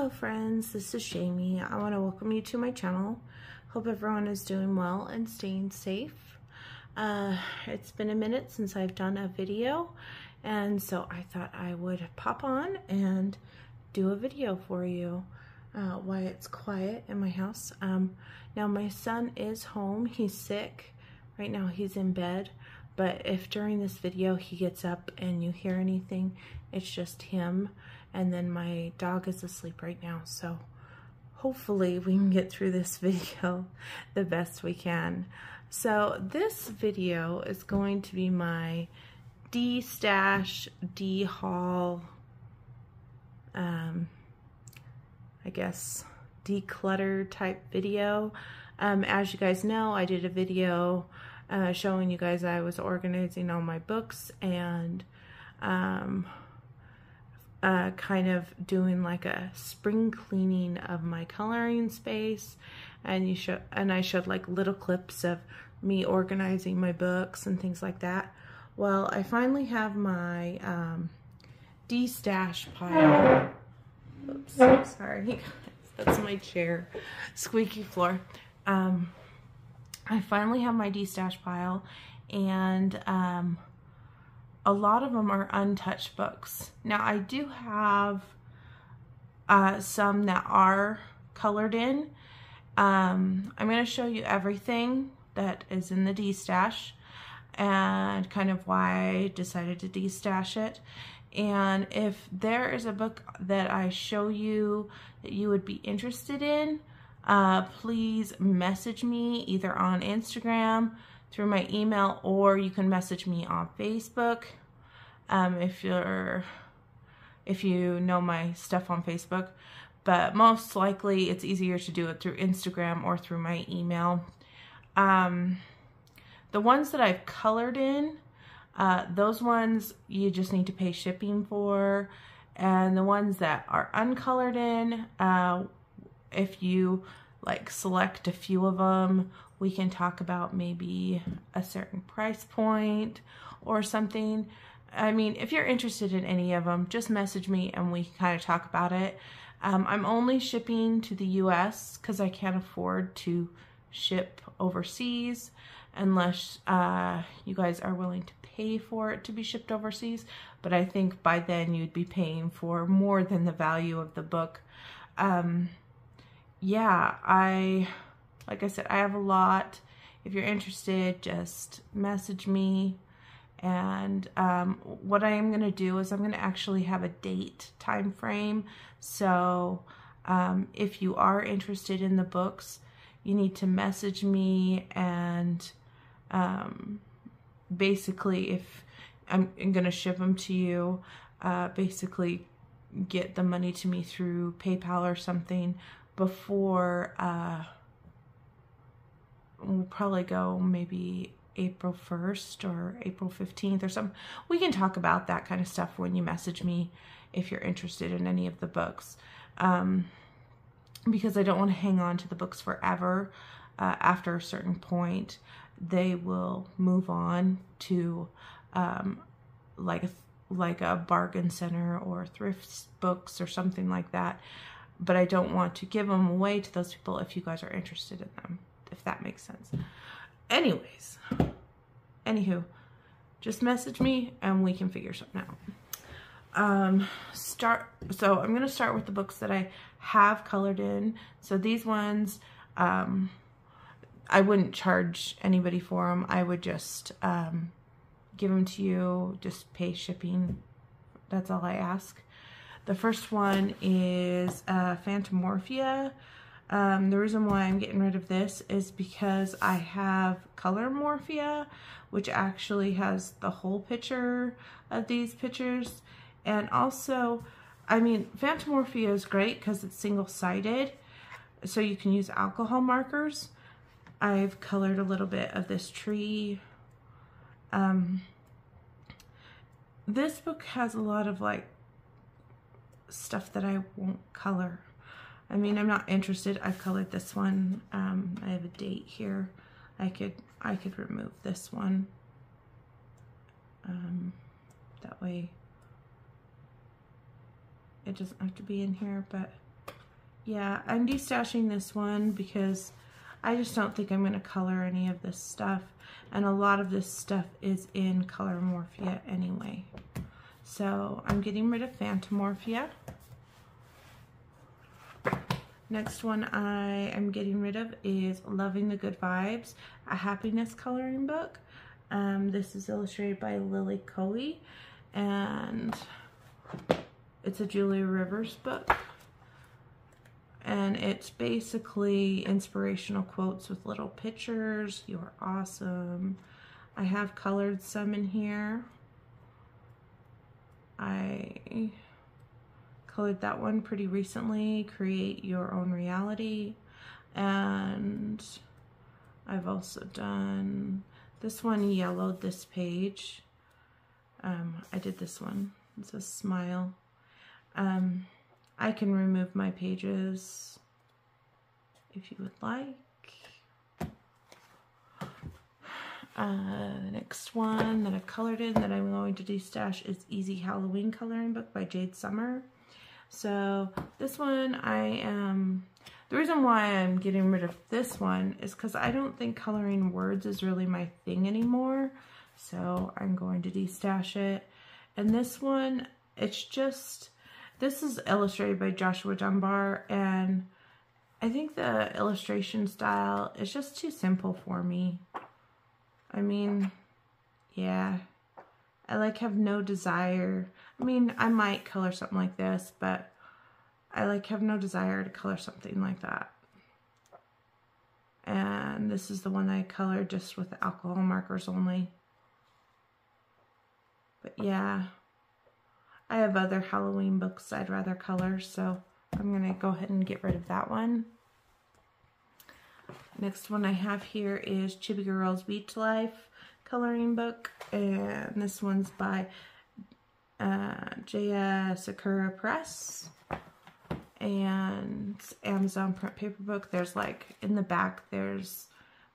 Hello friends, this is Jamie. I want to welcome you to my channel. Hope everyone is doing well and staying safe. It's been a minute since I've done a video, and so I thought I would pop on and do a video for you while it's quiet in my house. Now my son is home. He's sick. Right now he's in bed, but if during this video he gets up and you hear anything, it's just him. And then my dog is asleep right now, so hopefully we can get through this video the best we can. So this video is going to be my de-stash, de-haul, I guess declutter type video. As you guys know, I did a video showing you guys I was organizing all my books and kind of doing like a spring cleaning of my coloring space, and I showed like little clips of me organizing my books and things like that. Well, I finally have my de-stash pile. Oops, sorry, that's my chair, squeaky floor. I finally have my de-stash pile, and a lot of them are untouched books. Now I do have some that are colored in. I'm going to show you everything that is in the de-stash and kind of why I decided to de-stash it. And if there is a book that I show you that you would be interested in, please message me either on Instagram, through my email, or you can message me on Facebook. If you know my stuff on Facebook, but most likely it's easier to do it through Instagram or through my email. The ones that I've colored in, those ones you just need to pay shipping for, and the ones that are uncolored in, if you like select a few of them, we can talk about maybe a certain price point or something. I mean, if you're interested in any of them, just message me and we can kind of talk about it. I'm only shipping to the US because I can't afford to ship overseas unless you guys are willing to pay for it to be shipped overseas. But I think by then you'd be paying for more than the value of the book. Yeah, like I said, I have a lot. If you're interested, just message me. And what I am going to do is I'm going to actually have a date time frame. So if you are interested in the books, you need to message me, and basically if I'm going to ship them to you, basically get the money to me through PayPal or something before we'll probably go maybe April 1st or April 15th or something. We can talk about that kind of stuff when you message me if you're interested in any of the books, because I don't want to hang on to the books forever. After a certain point, they will move on to like a bargain center or thrift books or something like that. But I don't want to give them away to those people if you guys are interested in them, if that makes sense. Anyways, anywho, just message me and we can figure something out. So I'm going to start with the books that I have colored in. So these ones, I wouldn't charge anybody for them. I would just give them to you, just pay shipping. That's all I ask. The first one is Phantomorphia. The reason why I'm getting rid of this is because I have Color Morphia, which actually has the whole picture of these pictures. And also, I mean, Phantomorphia is great because it's single-sided, so you can use alcohol markers. I've colored a little bit of this tree. This book has a lot of like stuff that I won't color. I mean, I'm not interested. I've colored this one. I have a date here. I could remove this one. That way it doesn't have to be in here, but yeah, I'm destashing this one because I just don't think I'm going to color any of this stuff. And a lot of this stuff is in Color Morphia anyway. So I'm getting rid of Phantomorphia. Next one I am getting rid of is Loving the Good Vibes, a happiness coloring book. This is illustrated by Lily Coey, and it's a Julia Rivers book. And it's basically inspirational quotes with little pictures. You're awesome. I have colored some in here. I colored that one pretty recently, Create Your Own Reality. And I've also done this one, yellowed this page. I did this one. It says Smile. I can remove my pages if you would like. The next one that I've colored in that I'm going to destash is Easy Halloween Coloring Book by Jade Summer. So this one the reason why I'm getting rid of this one is because I don't think coloring words is really my thing anymore. So I'm going to destash it. And this one, this is illustrated by Joshua Dunbar, and I think the illustration style is just too simple for me. I mean, yeah, I have no desire. I mean, I might color something like this, but I have no desire to color something like that. And this is the one I colored just with alcohol markers only. But yeah, I have other Halloween books I'd rather color, so I'm going to go ahead and get rid of that one. Next one I have here is Chibi Girls Beach Life coloring book, and this one's by Jaya Sakura Press, and Amazon print paper book. There's in the back there's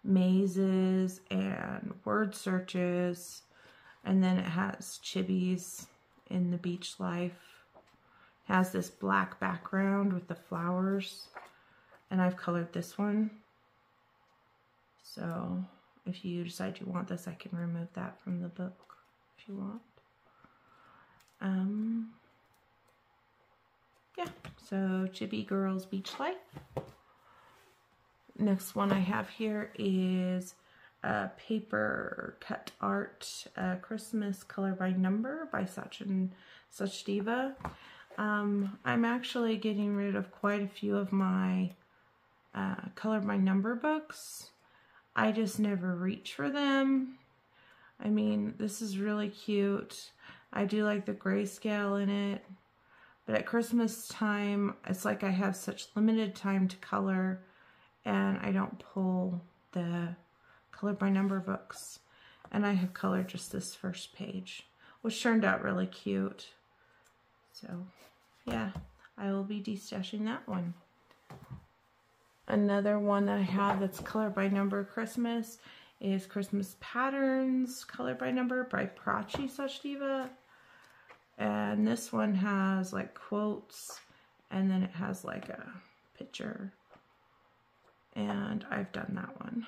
mazes and word searches, and then it has chibis in the beach life. It has this black background with the flowers, and I've colored this one. So if you decide you want this, I can remove that from the book if you want. Yeah, so Chibi Girls Beach Life. Next one I have here is Paper Cut Art Christmas Color by Number by Sachdiva. I'm actually getting rid of quite a few of my Color by Number books. I just never reach for them. I mean, this is really cute. I do like the grayscale in it. But at Christmas time, it's like I have such limited time to color, and I don't pull the Color by Number books. And I have colored just this first page, which turned out really cute. So, yeah, I will be destashing that one. Another one that I have that's Color by Number Christmas is Christmas Patterns Color by Number by Prachi Sachdiva. And this one has quotes, and then it has a picture. And I've done that one.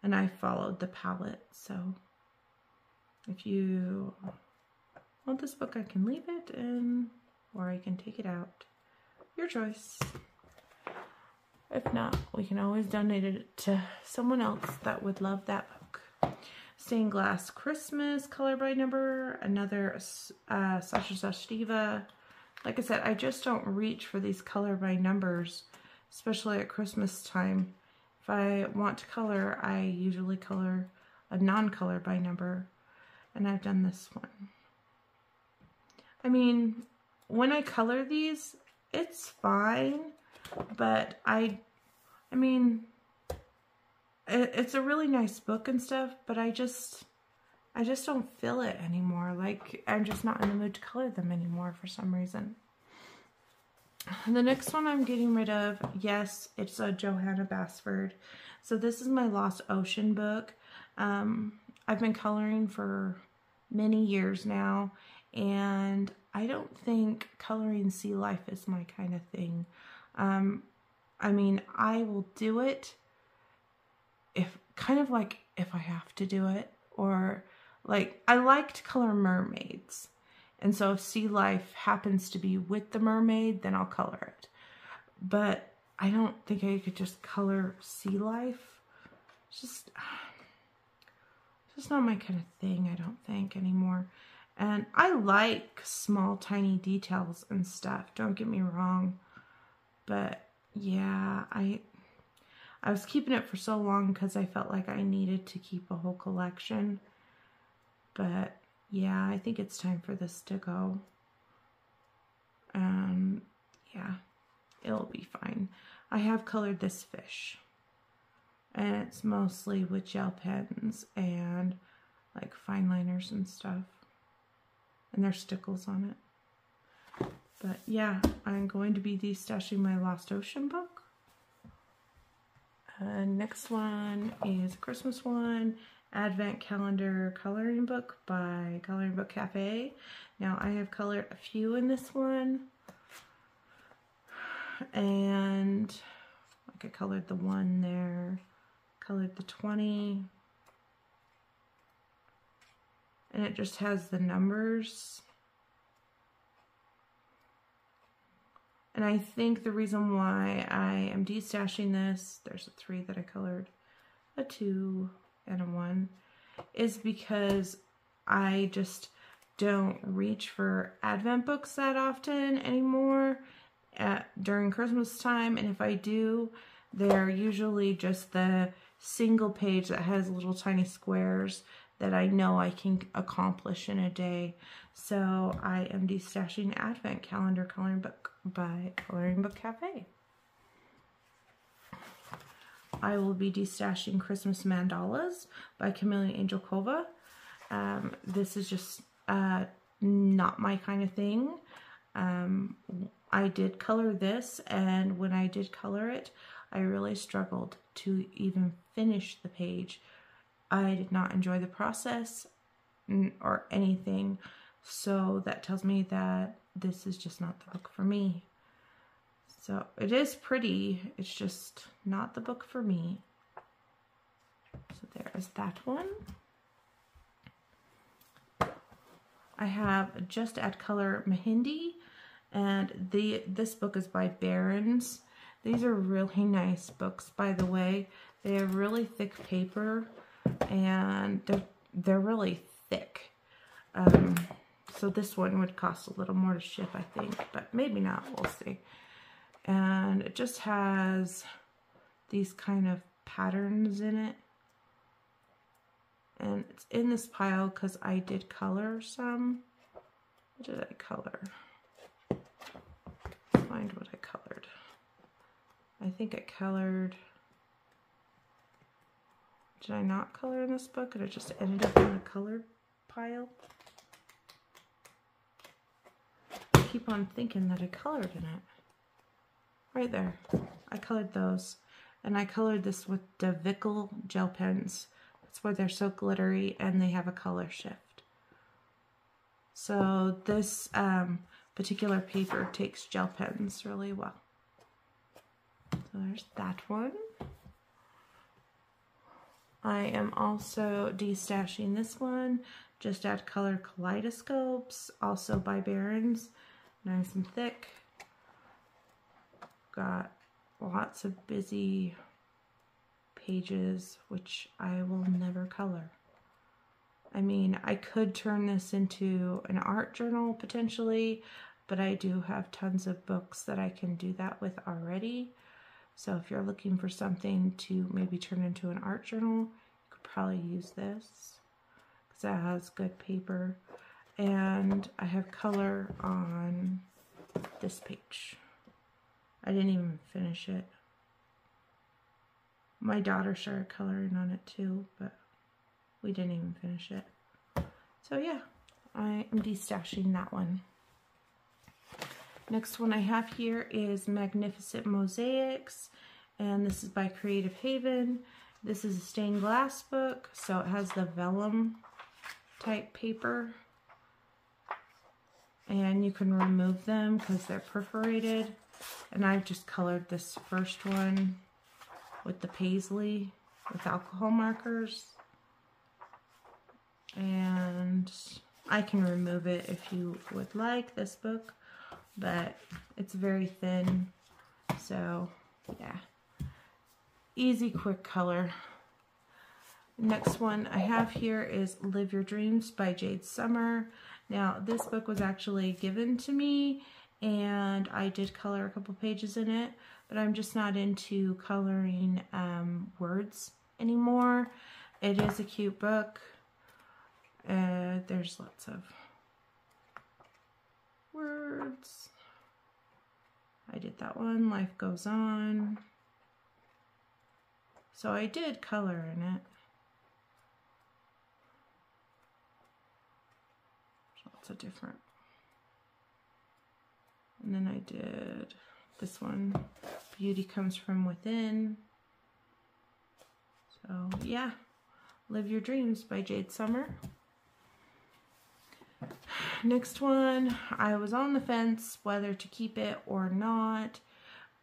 And I followed the palette, so if you want this book, I can leave it or I can take it out. Your choice. If not, we can always donate it to someone else that would love that book. Stained Glass Christmas Color by Number, another Sasha Sachdiva. Like I said, I just don't reach for these Color by Numbers, especially at Christmas time. If I want to color, I usually color a non-color by number, and I've done this one. I mean, when I color these, it's fine, but I mean, it's a really nice book and stuff, but I just don't feel it anymore. I'm just not in the mood to color them anymore for some reason. The next one I'm getting rid of, yes, it's a Johanna Basford. So this is my Lost Ocean book. I've been coloring for many years now, and I don't think coloring sea life is my kind of thing. I mean, I will do it if I have to do it, or like I like to color mermaids. And so if sea life happens to be with the mermaid, then I'll color it. But I don't think I could just color sea life. It's just not my kind of thing, I don't think, anymore. And I like small, tiny details and stuff, don't get me wrong. But yeah, I was keeping it for so long because I felt like I needed to keep a whole collection. But yeah, I think it's time for this to go. Yeah, it'll be fine. I have colored this fish, and it's mostly with gel pens and like fine liners and stuff, and there's stickles on it. But yeah, I'm going to be destashing my Lost Ocean book. Next one is a Christmas one, Advent Calendar Coloring Book by Coloring Book Cafe. Now I have colored a few in this one, and like I colored the one there, colored the 20, and it just has the numbers. And I think the reason why I am destashing this, there's a 3 that I colored, a 2 and a 1, is because I just don't reach for Advent books that often anymore during Christmas time. And if I do, they're usually just the single page that has little tiny squares that I know I can accomplish in a day. So I am destashing Advent Calendar Coloring Book by Coloring Book Cafe. I will be destashing Christmas Mandalas by Camellia Angelkova. This is just not my kind of thing. I did color this, and when I did color it, I really struggled to even finish the page. I did not enjoy the process or anything, so that tells me that this is just not the book for me. So it is pretty, it's just not the book for me. So there is that one. I have Just Add Color Mehndi, and this book is by Barron's. These are really nice books, by the way. They have really thick paper, and they're really thick. So this one would cost a little more to ship, I think, but maybe not, we'll see. And it just has these kind of patterns in it. And it's in this pile because I did color some. What did I color? Find what I colored. I think I colored... Did I not color in this book? And it just ended up in the colored pile? I keep on thinking that I colored in it. Right there. I colored those. And I colored this with the Vickel gel pens. That's why they're so glittery and they have a color shift. So this particular paper takes gel pens really well. So there's that one. I am also destashing this one, Just Add Color Kaleidoscopes, also by Barron's, nice and thick. Got lots of busy pages, which I will never color. I mean, I could turn this into an art journal potentially, but I do have tons of books that I can do that with already. So if you're looking for something to maybe turn into an art journal, you could probably use this because it has good paper. And I have color on this page. I didn't even finish it. My daughter started coloring on it too, but we didn't even finish it. So yeah, I am destashing that one. Next one I have here is Magnificent Mosaics, and this is by Creative Haven. This is a stained glass book, so it has the vellum type paper. and you can remove them because they're perforated. And I've just colored this first one with the paisley with alcohol markers. And I can remove it if you would like, this book, but it's very thin, so yeah. Easy, quick color. Next one I have here is Live Your Dreams by Jade Summer. Now, this book was actually given to me, and I did color a couple pages in it, but I'm just not into coloring words anymore. It is a cute book. There's lots of words. I did that one, Life Goes On. So I did color in it. Lots of different. And then I did this one, Beauty Comes From Within. So yeah, Live Your Dreams by Jade Summer. Next one, I was on the fence whether to keep it or not,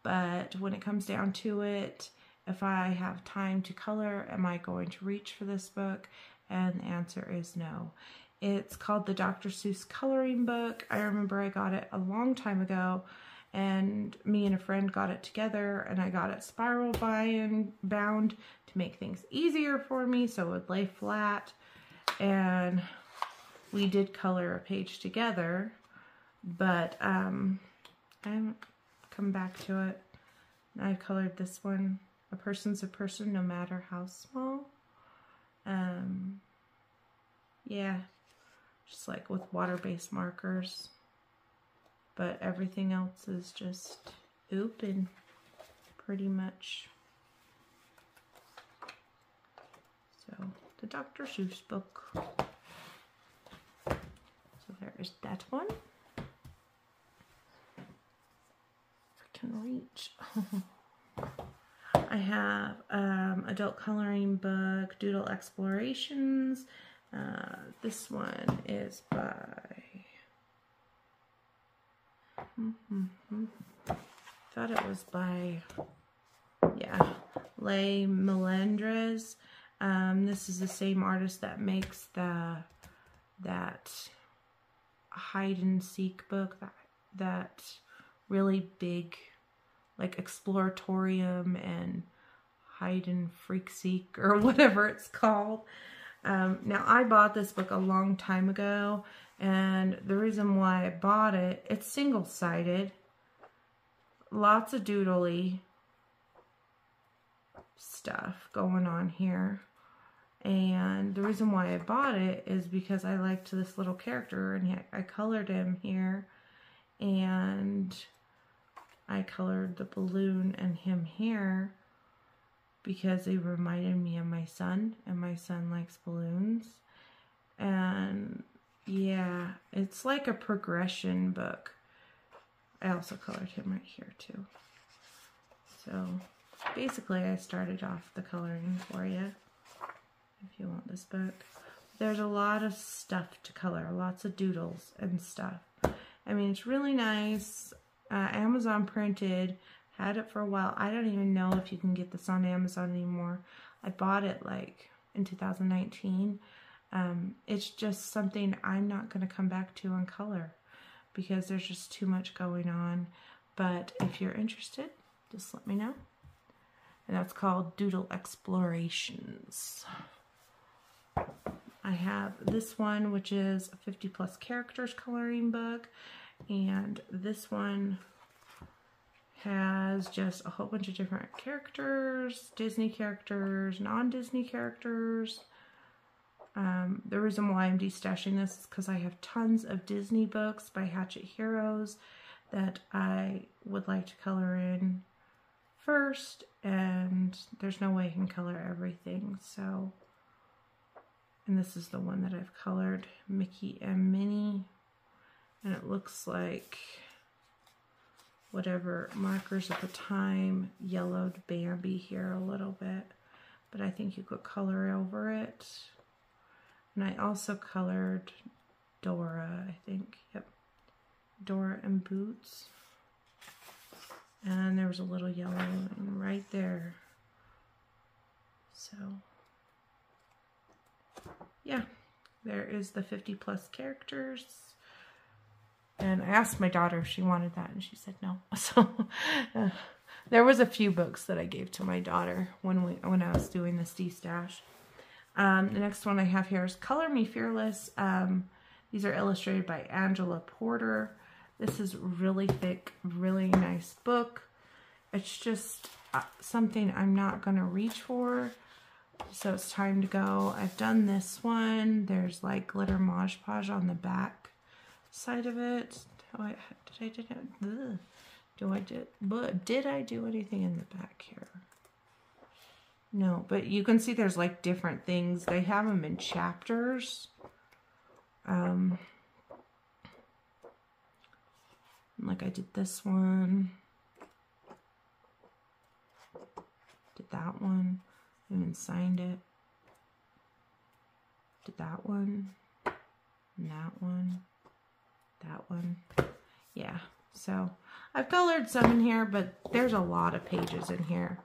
but when it comes down to it, if I have time to color, am I going to reach for this book? And the answer is no. It's called the Dr. Seuss Coloring Book. I remember I got it a long time ago, and me and a friend got it together, and I got it spiral bound to make things easier for me so it would lay flat. And we did color a page together, but I haven't come back to it. I colored this one, A Person's a Person No Matter How Small. Yeah, just like with water-based markers, but everything else is just open pretty much. So the Dr. Seuss book. So there is that one. If I can reach. I have adult coloring book, Doodle Explorations. This one is by thought it was by Leigh Melendrez. This is the same artist that makes that hide and seek book, that really big, like Exploratorium and Hide and Freak Seek or whatever it's called. Now I bought this book a long time ago, and the reason why I bought it, it's single-sided, lots of doodly stuff going on here. And the reason why I bought it is because I liked this little character, and I colored him here, and I colored the balloon and him here because they reminded me of my son, and my son likes balloons. And yeah, it's like a progression book. I also colored him right here too. So basically I started off the coloring for you if you want this book. There's a lot of stuff to color, lots of doodles and stuff. I mean, it's really nice. Amazon printed, had it for a while. I don't even know if you can get this on Amazon anymore. I bought it like in 2019. It's just something I'm not going to come back to on color because there's just too much going on. But if you're interested, just let me know. And that's called Doodle Explorations. I have this one, which is a 50+ characters coloring book. And this one has just a whole bunch of different characters, Disney characters, non-Disney characters. The reason why I'm destashing this is because I have tons of Disney books by Hachette Heroes that I would like to color in first, and there's no way I can color everything. So, and this is the one that I've colored, Mickey and Minnie, and it looks like whatever markers at the time yellowed Bambi here a little bit, but I think you could color over it. And I also colored Dora, I think. Yep. Dora and Boots. And there was a little yellow one right there. So, yeah, there is the 50+ characters. And I asked my daughter if she wanted that, and she said no. So, there was a few books that I gave to my daughter when I was doing this de-stash. The next one I have here is Color Me Fearless. These are illustrated by Angela Porter. This is really thick, really nice book. It's just something I'm not going to reach for. So it's time to go. I've done this one. There's like glitter Mod Podge on the back side of it. Did I do anything in the back here? No, but you can see there's like different things. They have them in chapters. Like I did this one. Did that one. And then signed it. Did that one. And that one. That one. Yeah. So I've colored some in here, but there's a lot of pages in here.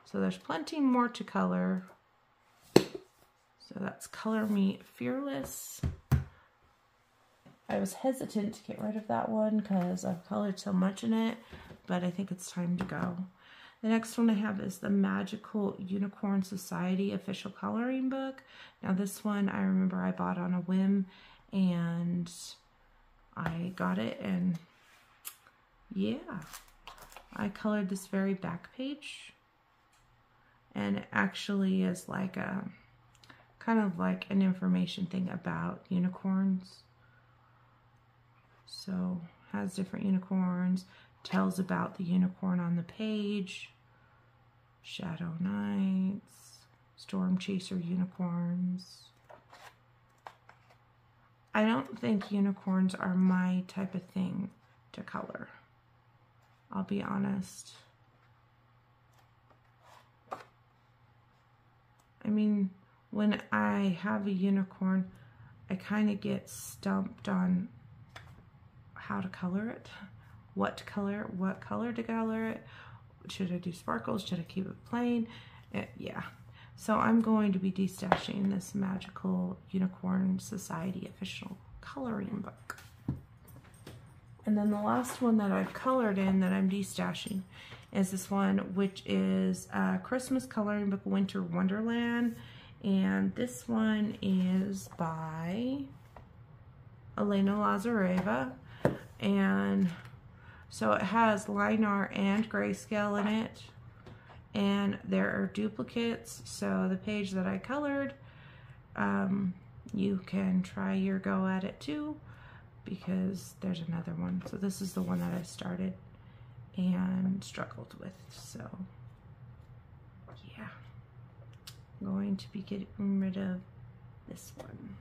So there's plenty more to color. So that's Color Me Fearless. I was hesitant to get rid of that one because I've colored so much in it, but I think it's time to go. The next one I have is the Magical Unicorn Society official coloring book. Now this one I remember I bought on a whim, and I got it, and yeah, I colored this very back page, and it actually is like a kind of like an information thing about unicorns. So has different unicorns, tells about the unicorn on the page, Shadow Knights, Storm Chaser unicorns. I don't think unicorns are my type of thing to color. I'll be honest. I mean, when I have a unicorn, I kind of get stumped on how to color it, what to color, what color to color it. Should I do sparkles? Should I keep it plain? Yeah. So I'm going to be de-stashing this Magical Unicorn Society official coloring book. And then the last one that I've colored in that I'm de-stashing is this one, which is Christmas Coloring Book Winter Wonderland. And this one is by Elena Lazareva. And so it has line art and grayscale in it. And there are duplicates. So the page that I colored, you can try your go at it too, because there's another one. So this is the one that I started and struggled with. So yeah, I'm going to be getting rid of this one.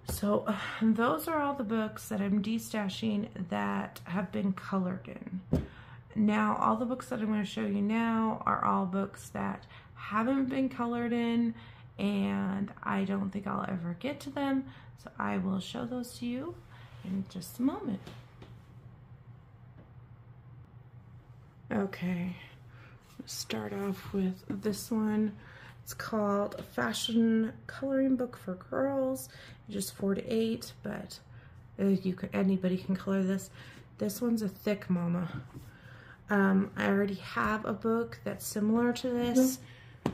So those are all the books that I'm de-stashing that have been colored in. Now, all the books that I'm going to show you now are all books that haven't been colored in, and I don't think I'll ever get to them. So I will show those to you in just a moment. Okay, let's start off with this one. It's called Fashion Coloring Book for Girls. Just 4 to 8, but anybody can color this. This one's a thick mama. I already have a book that's similar to this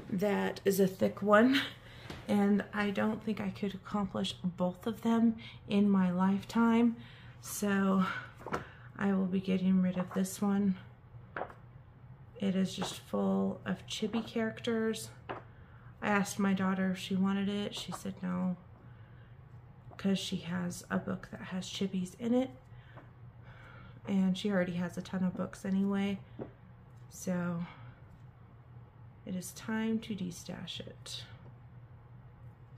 that is a thick one, and I don't think I could accomplish both of them in my lifetime, so I will be getting rid of this one. It is just full of chibi characters. I asked my daughter if she wanted it. She said no, because she has a book that has chibis in it. And she already has a ton of books anyway. So it is time to de-stash it.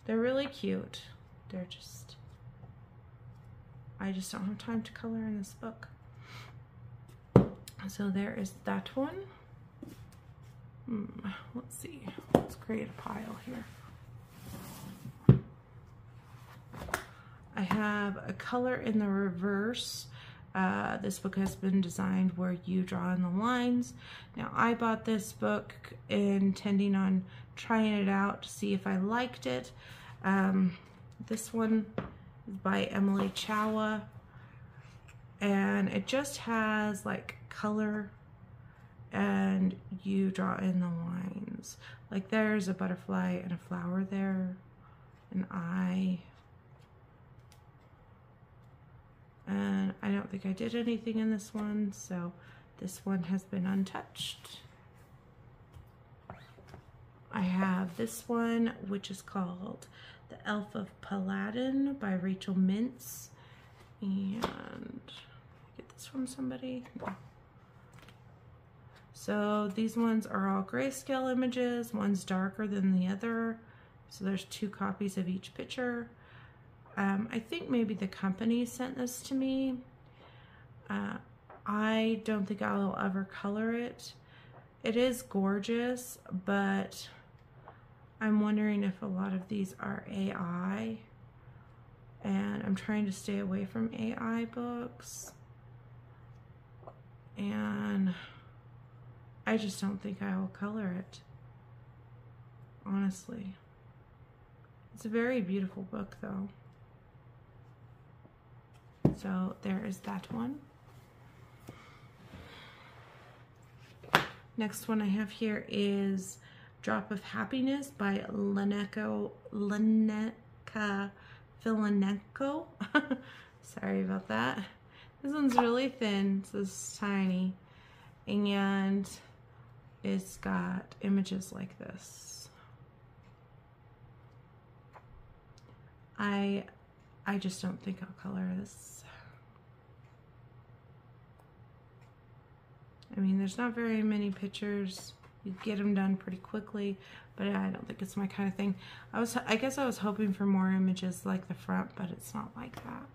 They're really cute. They're just, I just don't have time to color in this book. So there is that one. Let's see. Let's create a pile here. I have A Color in the Reverse. This book has been designed where you draw in the lines. Now, I bought this book intending on trying it out to see if I liked it. This one is by Emily Chawa, and it just has like color and you draw in the lines. Like there's a butterfly and a flower there, an eye. And I don't think I did anything in this one, so this one has been untouched. I have this one, which is called The Elf of Paladin by Rachel Mintz. And get this from somebody. No. So these ones are all grayscale images. One's darker than the other. So there's 2 copies of each picture. I think maybe the company sent this to me. I don't think I'll ever color it. It is gorgeous, but I'm wondering if a lot of these are AI. And I'm trying to stay away from AI books. And I just don't think I will color it, honestly. It's a very beautiful book, though. So there is that one. Next one I have here is Drop of Happiness by Leneka Filanenko. Sorry about that. This one's really thin, so it's tiny. And it's got images like this. I just don't think I'll color this. I mean, there's not very many pictures. You get them done pretty quickly, but I don't think it's my kind of thing. I guess I was hoping for more images like the front, but it's not like that.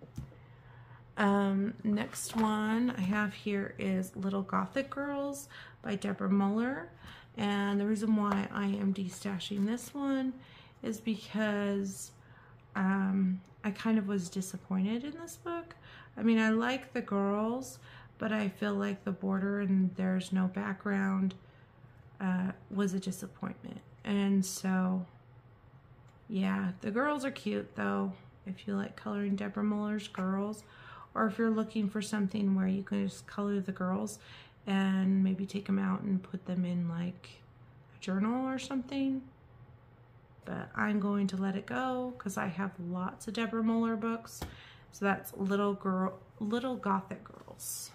Next one I have here is Little Gothic Girls by Deborah Muller. And the reason why I am destashing this one is because I kind of was disappointed in this book. I mean, I like the girls, but I feel like the border and there's no background was a disappointment. And so, yeah, the girls are cute though, if you like coloring Deborah Muller's girls, or if you're looking for something where you can just color the girls and maybe take them out and put them in like a journal or something. But I'm going to let it go because I have lots of Deborah Muller books. So that's Little Gothic Girls.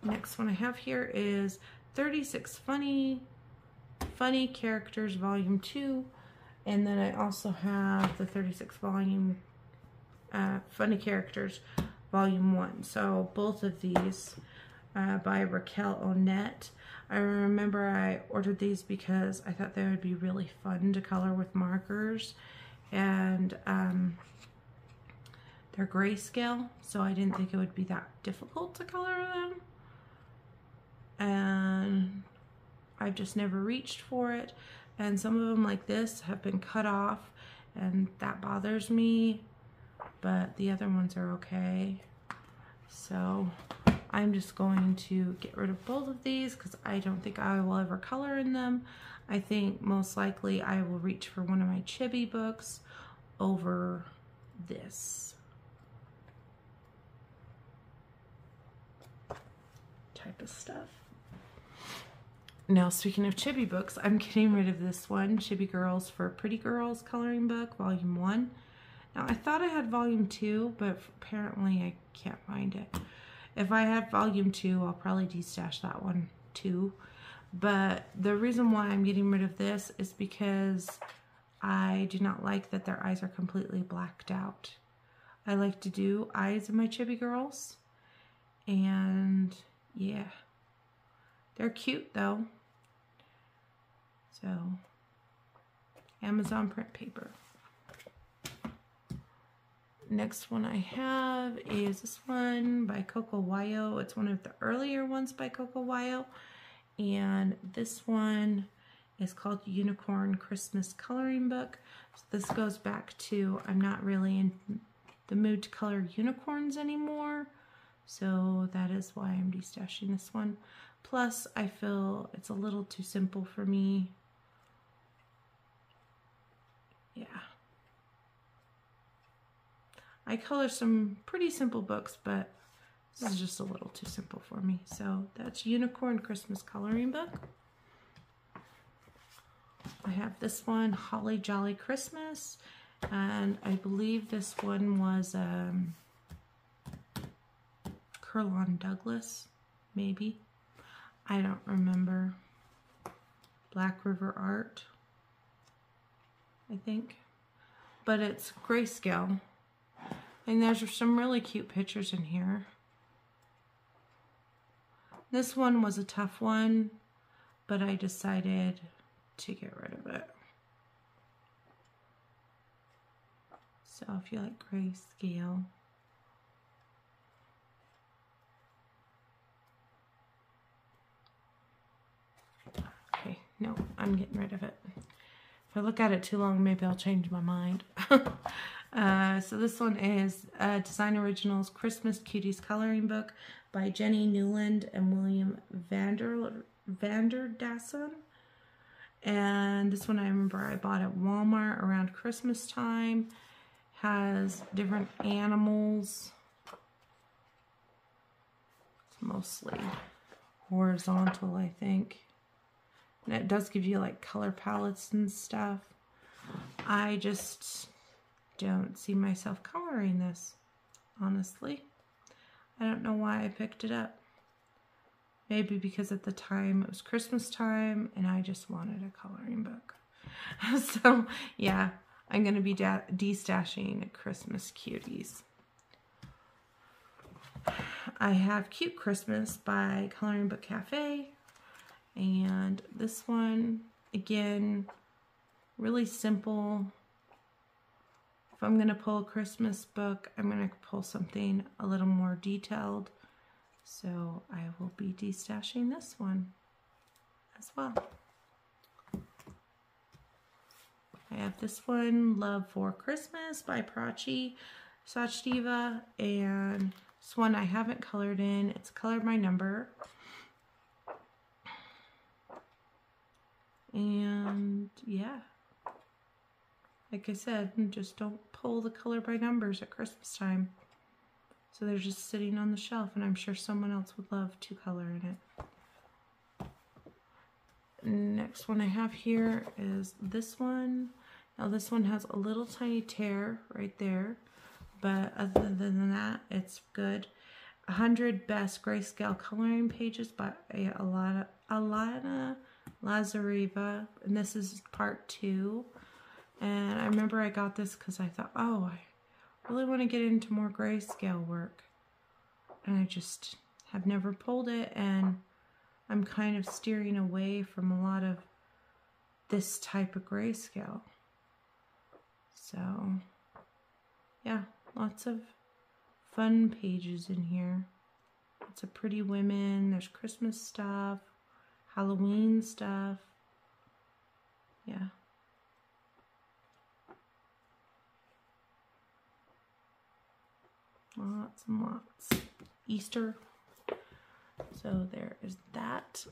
Next one I have here is 36 Funny Characters Volume 2. And then I also have the 36 volume Funny Characters Volume 1. So both of these by Raquel Onette. I remember I ordered these because I thought they would be really fun to color with markers. And they're grayscale, so I didn't think it would be that difficult to color them. And I've just never reached for it. And some of them like this have been cut off, and that bothers me. But the other ones are okay. So I'm just going to get rid of both of these because I don't think I will ever color in them. I think most likely I will reach for one of my Chibi books over this type of stuff. Now, speaking of Chibi books, I'm getting rid of this one, Chibi Girls for Pretty Girls coloring book, Volume 1. Now, I thought I had Volume 2, but apparently I can't find it. If I had Volume 2, I'll probably destash that one too. But the reason why I'm getting rid of this is because I do not like that their eyes are completely blacked out. I like to do eyes in my Chibi Girls. And yeah, they're cute though. So, Amazon print paper. Next one I have is this one by Coco Wyo. It's one of the earlier ones by Coco Wyo. And this one is called Unicorn Christmas Coloring Book. So this goes back to, I'm not really in the mood to color unicorns anymore. So that is why I'm destashing this one. Plus, I feel it's a little too simple for me. Yeah. I color some pretty simple books, but this is just a little too simple for me. So that's Unicorn Christmas Coloring Book. I have this one, Holly Jolly Christmas, and I believe this one was Curlon Douglas, maybe. I don't remember. Black River Art, I think. But it's grayscale. And there's some really cute pictures in here. This one was a tough one, but I decided to get rid of it. So if you like grayscale. Okay, no, I'm getting rid of it. If I look at it too long, maybe I'll change my mind. So this one is Design Originals Christmas Cuties Coloring Book by Jenny Newland and William Vanderdassen. And this one I remember I bought at Walmart around Christmas time. Has different animals. It's mostly horizontal, I think. And it does give you like color palettes and stuff. I just don't see myself coloring this, honestly. I don't know why I picked it up. Maybe because at the time it was Christmas time and I just wanted a coloring book. So yeah, I'm going to be destashing Christmas Cuties. I have Cute Christmas by Coloring Book Cafe. And this one, again, really simple. If I'm going to pull a Christmas book, I'm going to pull something a little more detailed. So I will be destashing this one as well. I have this one, Love for Christmas by Prachi Sachdeva, and this one I haven't colored in. It's colored by number. And yeah, like I said, just don't pull the color by numbers at Christmas time. So they're just sitting on the shelf, and I'm sure someone else would love to color in it. Next one I have here is this one. Now this one has a little tiny tear right there, but other than that, it's good. 100 Best Grayscale Coloring Pages by Alana Lazareva, and this is part 2. And I remember I got this because I thought, oh, I really want to get into more grayscale work, and I just have never pulled it, and I'm kind of steering away from a lot of this type of grayscale. So yeah, lots of fun pages in here. Lots of pretty women. There's Christmas stuff, Halloween stuff. Yeah. Lots and lots. Easter. So there is that.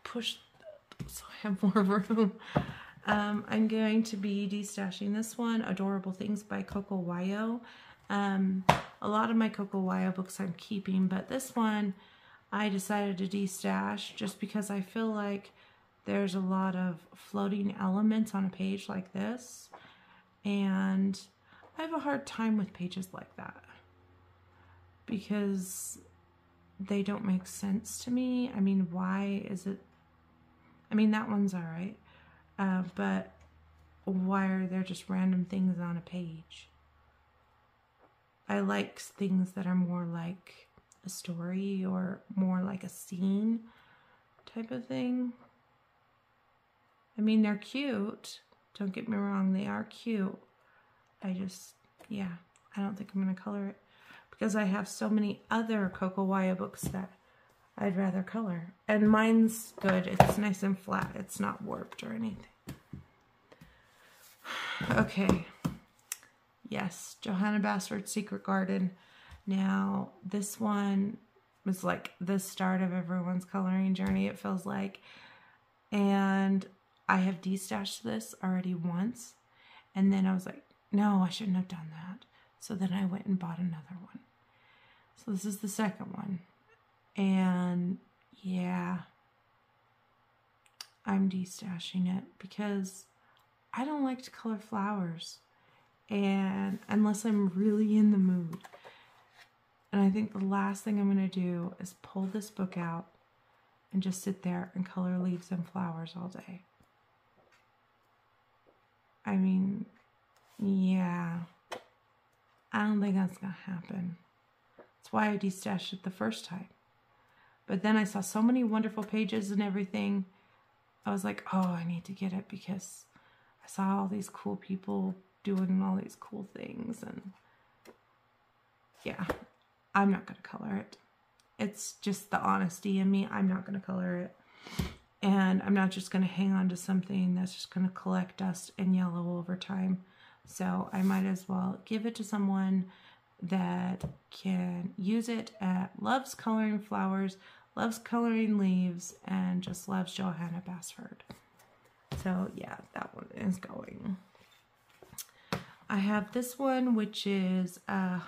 Push that so I have more room. I'm going to be destashing this one, Adorable Things by Coco Wyo. A lot of my Coco Wyo books I'm keeping, but this one I decided to destash just because I feel like there's a lot of floating elements on a page like this, and I have a hard time with pages like that because they don't make sense to me. I mean, why is it? I mean, that one's alright, but why are there just random things on a page? I like things that are more like a story or more like a scene type of thing. I mean, they're cute. Don't get me wrong, they are cute. I just, yeah, I don't think I'm going to color it because I have so many other Coco Wyo books that I'd rather color. And mine's good. It's nice and flat. It's not warped or anything. Okay. Yes, Johanna Basford's Secret Garden. Now, this one was like the start of everyone's coloring journey, it feels like. And I have destashed this already once. And then I was like, no, I shouldn't have done that. So then I went and bought another one. So this is the second one. And yeah, I'm destashing it because I don't like to color flowers. And unless I'm really in the mood. And I think the last thing I'm going to do is pull this book out and just sit there and color leaves and flowers all day. I mean, yeah, I don't think that's going to happen. That's why I destashed it the first time. But then I saw so many wonderful pages and everything. I was like, oh, I need to get it because I saw all these cool people doing all these cool things. And yeah, I'm not going to color it. It's just the honesty in me. I'm not going to color it. And I'm not just going to hang on to something that's just going to collect dust and yellow over time. So I might as well give it to someone that can use it, loves coloring flowers, loves coloring leaves, and just loves Johanna Basford. So yeah, that one is going. I have this one, which is a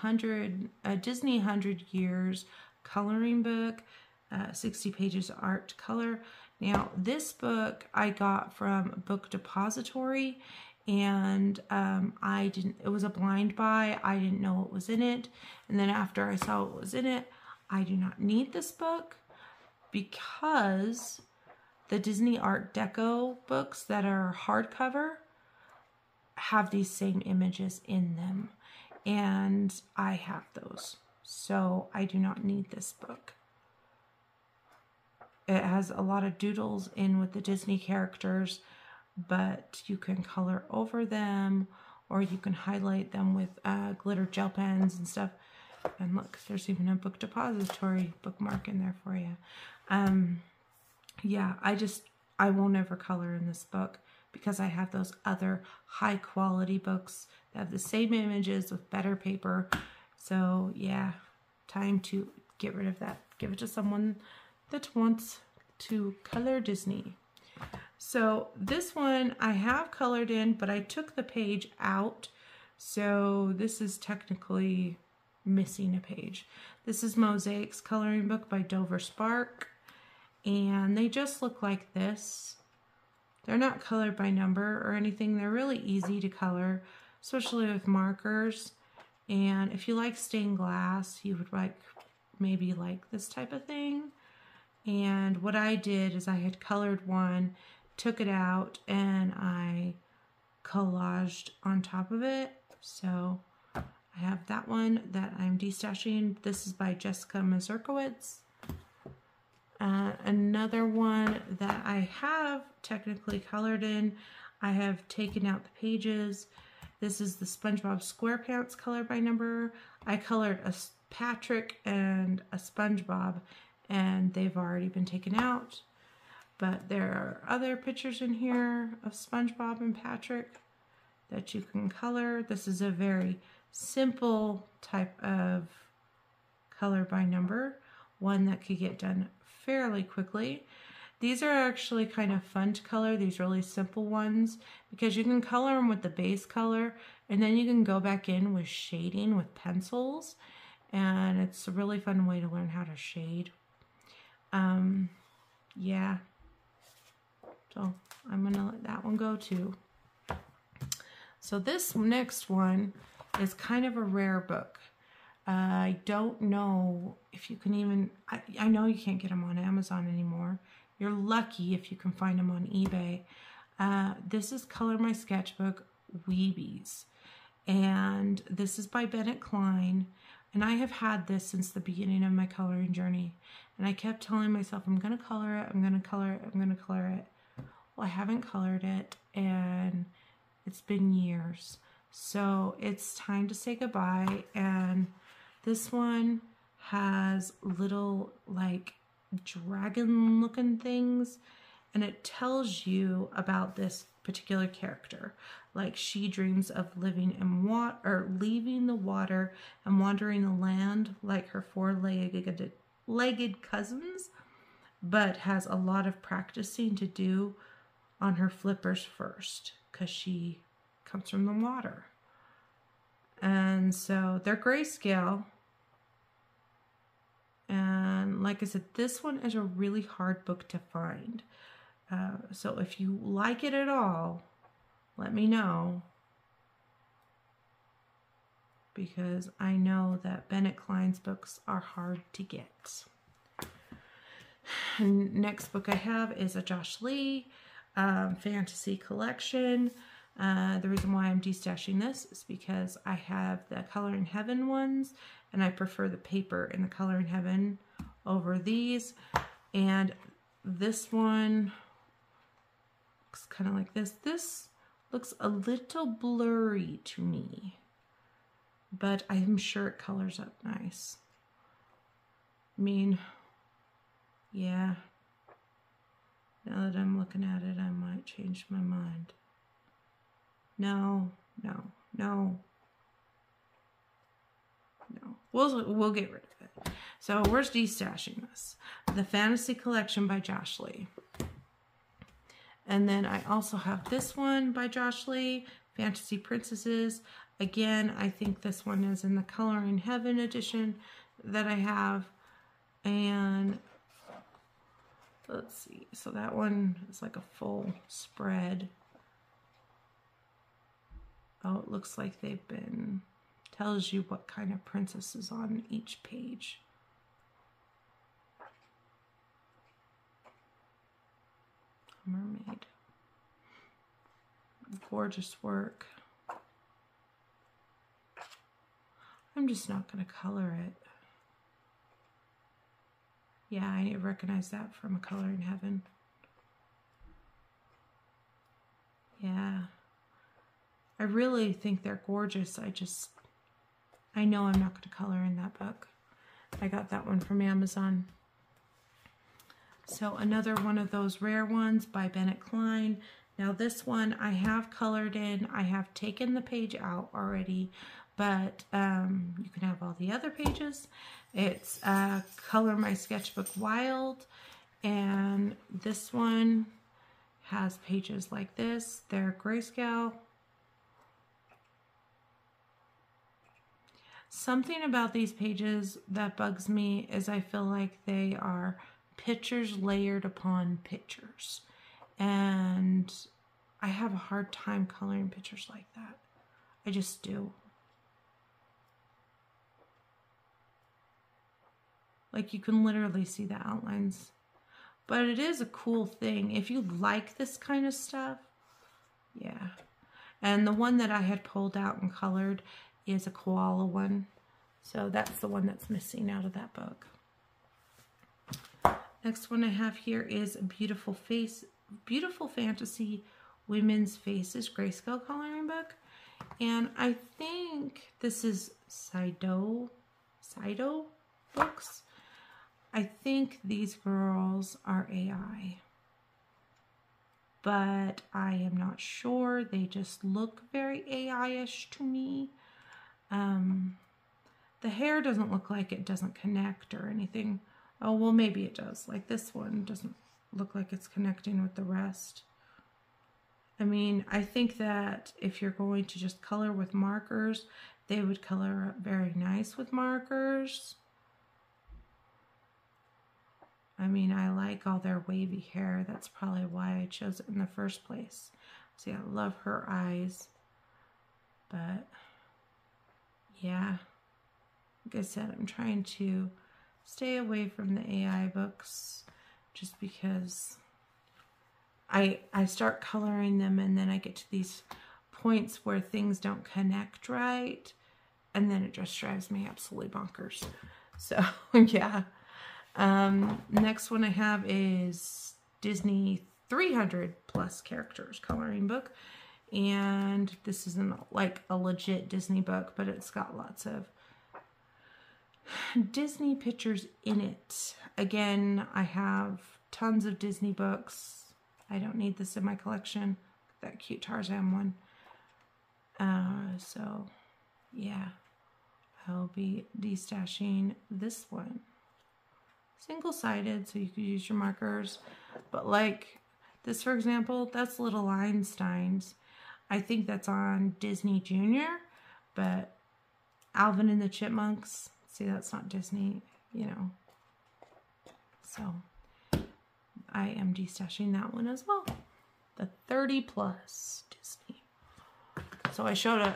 Disney 100 Years coloring book, 60 pages art to color. Now, this book I got from Book Depository, and it was a blind buy. I didn't know what was in it. And then after I saw what was in it, I do not need this book because the Disney Art Deco books that are hardcover have these same images in them, and I have those, so I do not need this book. It has a lot of doodles in with the Disney characters, but you can color over them, or you can highlight them with glitter gel pens and stuff. And look, there's even a Book Depository bookmark in there for you. Yeah, I won't ever color in this book because I have those other high quality books that have the same images with better paper. So yeah, time to get rid of that. Give it to someone that wants to color Disney. So this one I have colored in, but I took the page out. So this is technically missing a page. This is Mosaics coloring book by Dover Spark. And they just look like this. They're not colored by number or anything. They're really easy to color, especially with markers. And if you like stained glass, you would maybe like this type of thing. And what I did is I had colored one, took it out, and I collaged on top of it. So I have that one that I'm destashing. This is by Jessica Mazurkowitz. Another one that I have technically colored in, I have taken out the pages. This is the SpongeBob SquarePants color by number. I colored a Patrick and a SpongeBob, and they've already been taken out. But there are other pictures in here of SpongeBob and Patrick that you can color. This is a very simple type of color by number, one that could get done fairly quickly. These are actually kind of fun to color, these really simple ones, because you can color them with the base color and then you can go back in with shading with pencils, and it's a really fun way to learn how to shade. Yeah, so I'm gonna let that one go too. So this next one is kind of a rare book. I don't know if you can even, I know you can't get them on Amazon anymore. You're lucky if you can find them on eBay. This is Color My Sketchbook Weebies. And this is by Bennett Klein. And I have had this since the beginning of my coloring journey. And I kept telling myself, I'm going to color it, I'm going to color it, I'm going to color it. Well, I haven't colored it, and it's been years. So it's time to say goodbye. And this one has little, like, dragon looking things, and it tells you about this particular character. Like, she dreams of living in water, or leaving the water and wandering the land like her four-legged cousins, but has a lot of practicing to do on her flippers first because she comes from the water. And so they're grayscale. And like I said, this one is a really hard book to find. So if you like it at all, let me know. Because I know that Bennett Klein's books are hard to get. And next book I have is a Josh Lee fantasy collection. The reason why I'm destashing this is because I have the Color in Heaven ones, and I prefer the paper in the Color in Heaven over these. And this one looks kind of like this. This looks a little blurry to me, but I'm sure it colors up nice. I mean, yeah. Now that I'm looking at it, I might change my mind. No. We'll get rid of it. So where's destashing this? The Fantasy Collection by Josh Lee. And then I also have this one by Josh Lee, Fantasy Princesses. Again, I think this one is in the Color in Heaven edition that I have. And let's see. So that one is like a full spread. Oh, it looks like they've been, tells you what kind of princess is on each page. Mermaid. Gorgeous work. I'm just not going to color it. Yeah, I recognize that from A Color in Heaven. Yeah. I really think they're gorgeous. I know I'm not going to color in that book. I got that one from Amazon. So another one of those rare ones by Bennett Klein. Now this one I have colored in. I have taken the page out already, but you can have all the other pages. It's Color My Sketchbook Wild, and this one has pages like this. They're grayscale. Something about these pages that bugs me is I feel like they are pictures layered upon pictures. And I have a hard time coloring pictures like that. I just do. Like, you can literally see the outlines. But it is a cool thing. If you like this kind of stuff, yeah. And the one that I had pulled out and colored is a koala one. So that's the one that's missing out of that book. Next one I have here is a Beautiful Fantasy Women's Faces grayscale coloring book. And I think this is Saido books. I think these girls are AI. But I am not sure. They just look very AI-ish to me. The hair doesn't look like it doesn't connect or anything. Oh, well, maybe it does. Like, this one doesn't look like it's connecting with the rest. I mean, I think that if you're going to just color with markers, they would color up very nice with markers. I mean, I like all their wavy hair. That's probably why I chose it in the first place. See, I love her eyes. But, yeah. Like I said, I'm trying to stay away from the AI books just because I start coloring them and then I get to these points where things don't connect right, and then it just drives me absolutely bonkers. So, yeah. Next one I have is Disney 300 plus characters coloring book. And this isn't like a legit Disney book, but it's got lots of Disney pictures in it. Again, I have tons of Disney books. I don't need this in my collection. That cute Tarzan one. So, yeah. I'll be destashing this one. Single-sided, so you could use your markers. But like this, for example, that's Little Einsteins. I think that's on Disney Junior, but Alvin and the Chipmunks, see, that's not Disney, you know. So I am destashing that one as well. The 30 plus Disney. So I showed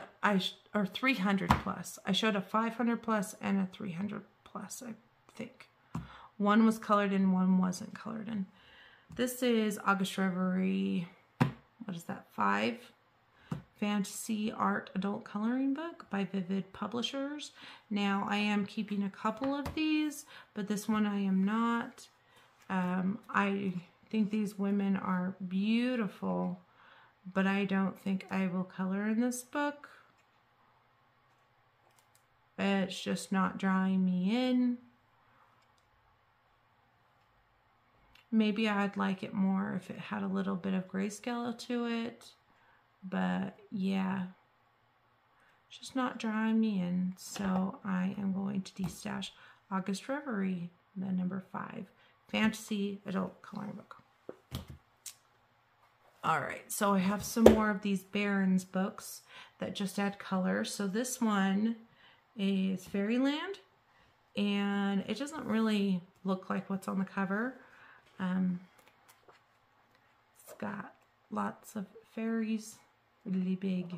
or 300 plus. I showed a 500 plus and a 300 plus, I think. One was colored in, one wasn't colored in. This is August Reverie, what is that, 5? Fantasy Art Adult Coloring Book by Vivid Publishers. Now, I am keeping a couple of these, but this one I am not. I think these women are beautiful, but I don't think I will color in this book. It's just not drawing me in. Maybe I'd like it more if it had a little bit of grayscale to it. But yeah, just not drawing me in. So I am going to destash August Reverie, the number 5, Fantasy Adult Coloring Book. All right, so I have some more of these Barron's books that just add color. So this one is Fairyland, and it doesn't really look like what's on the cover. It's got lots of fairies, really big.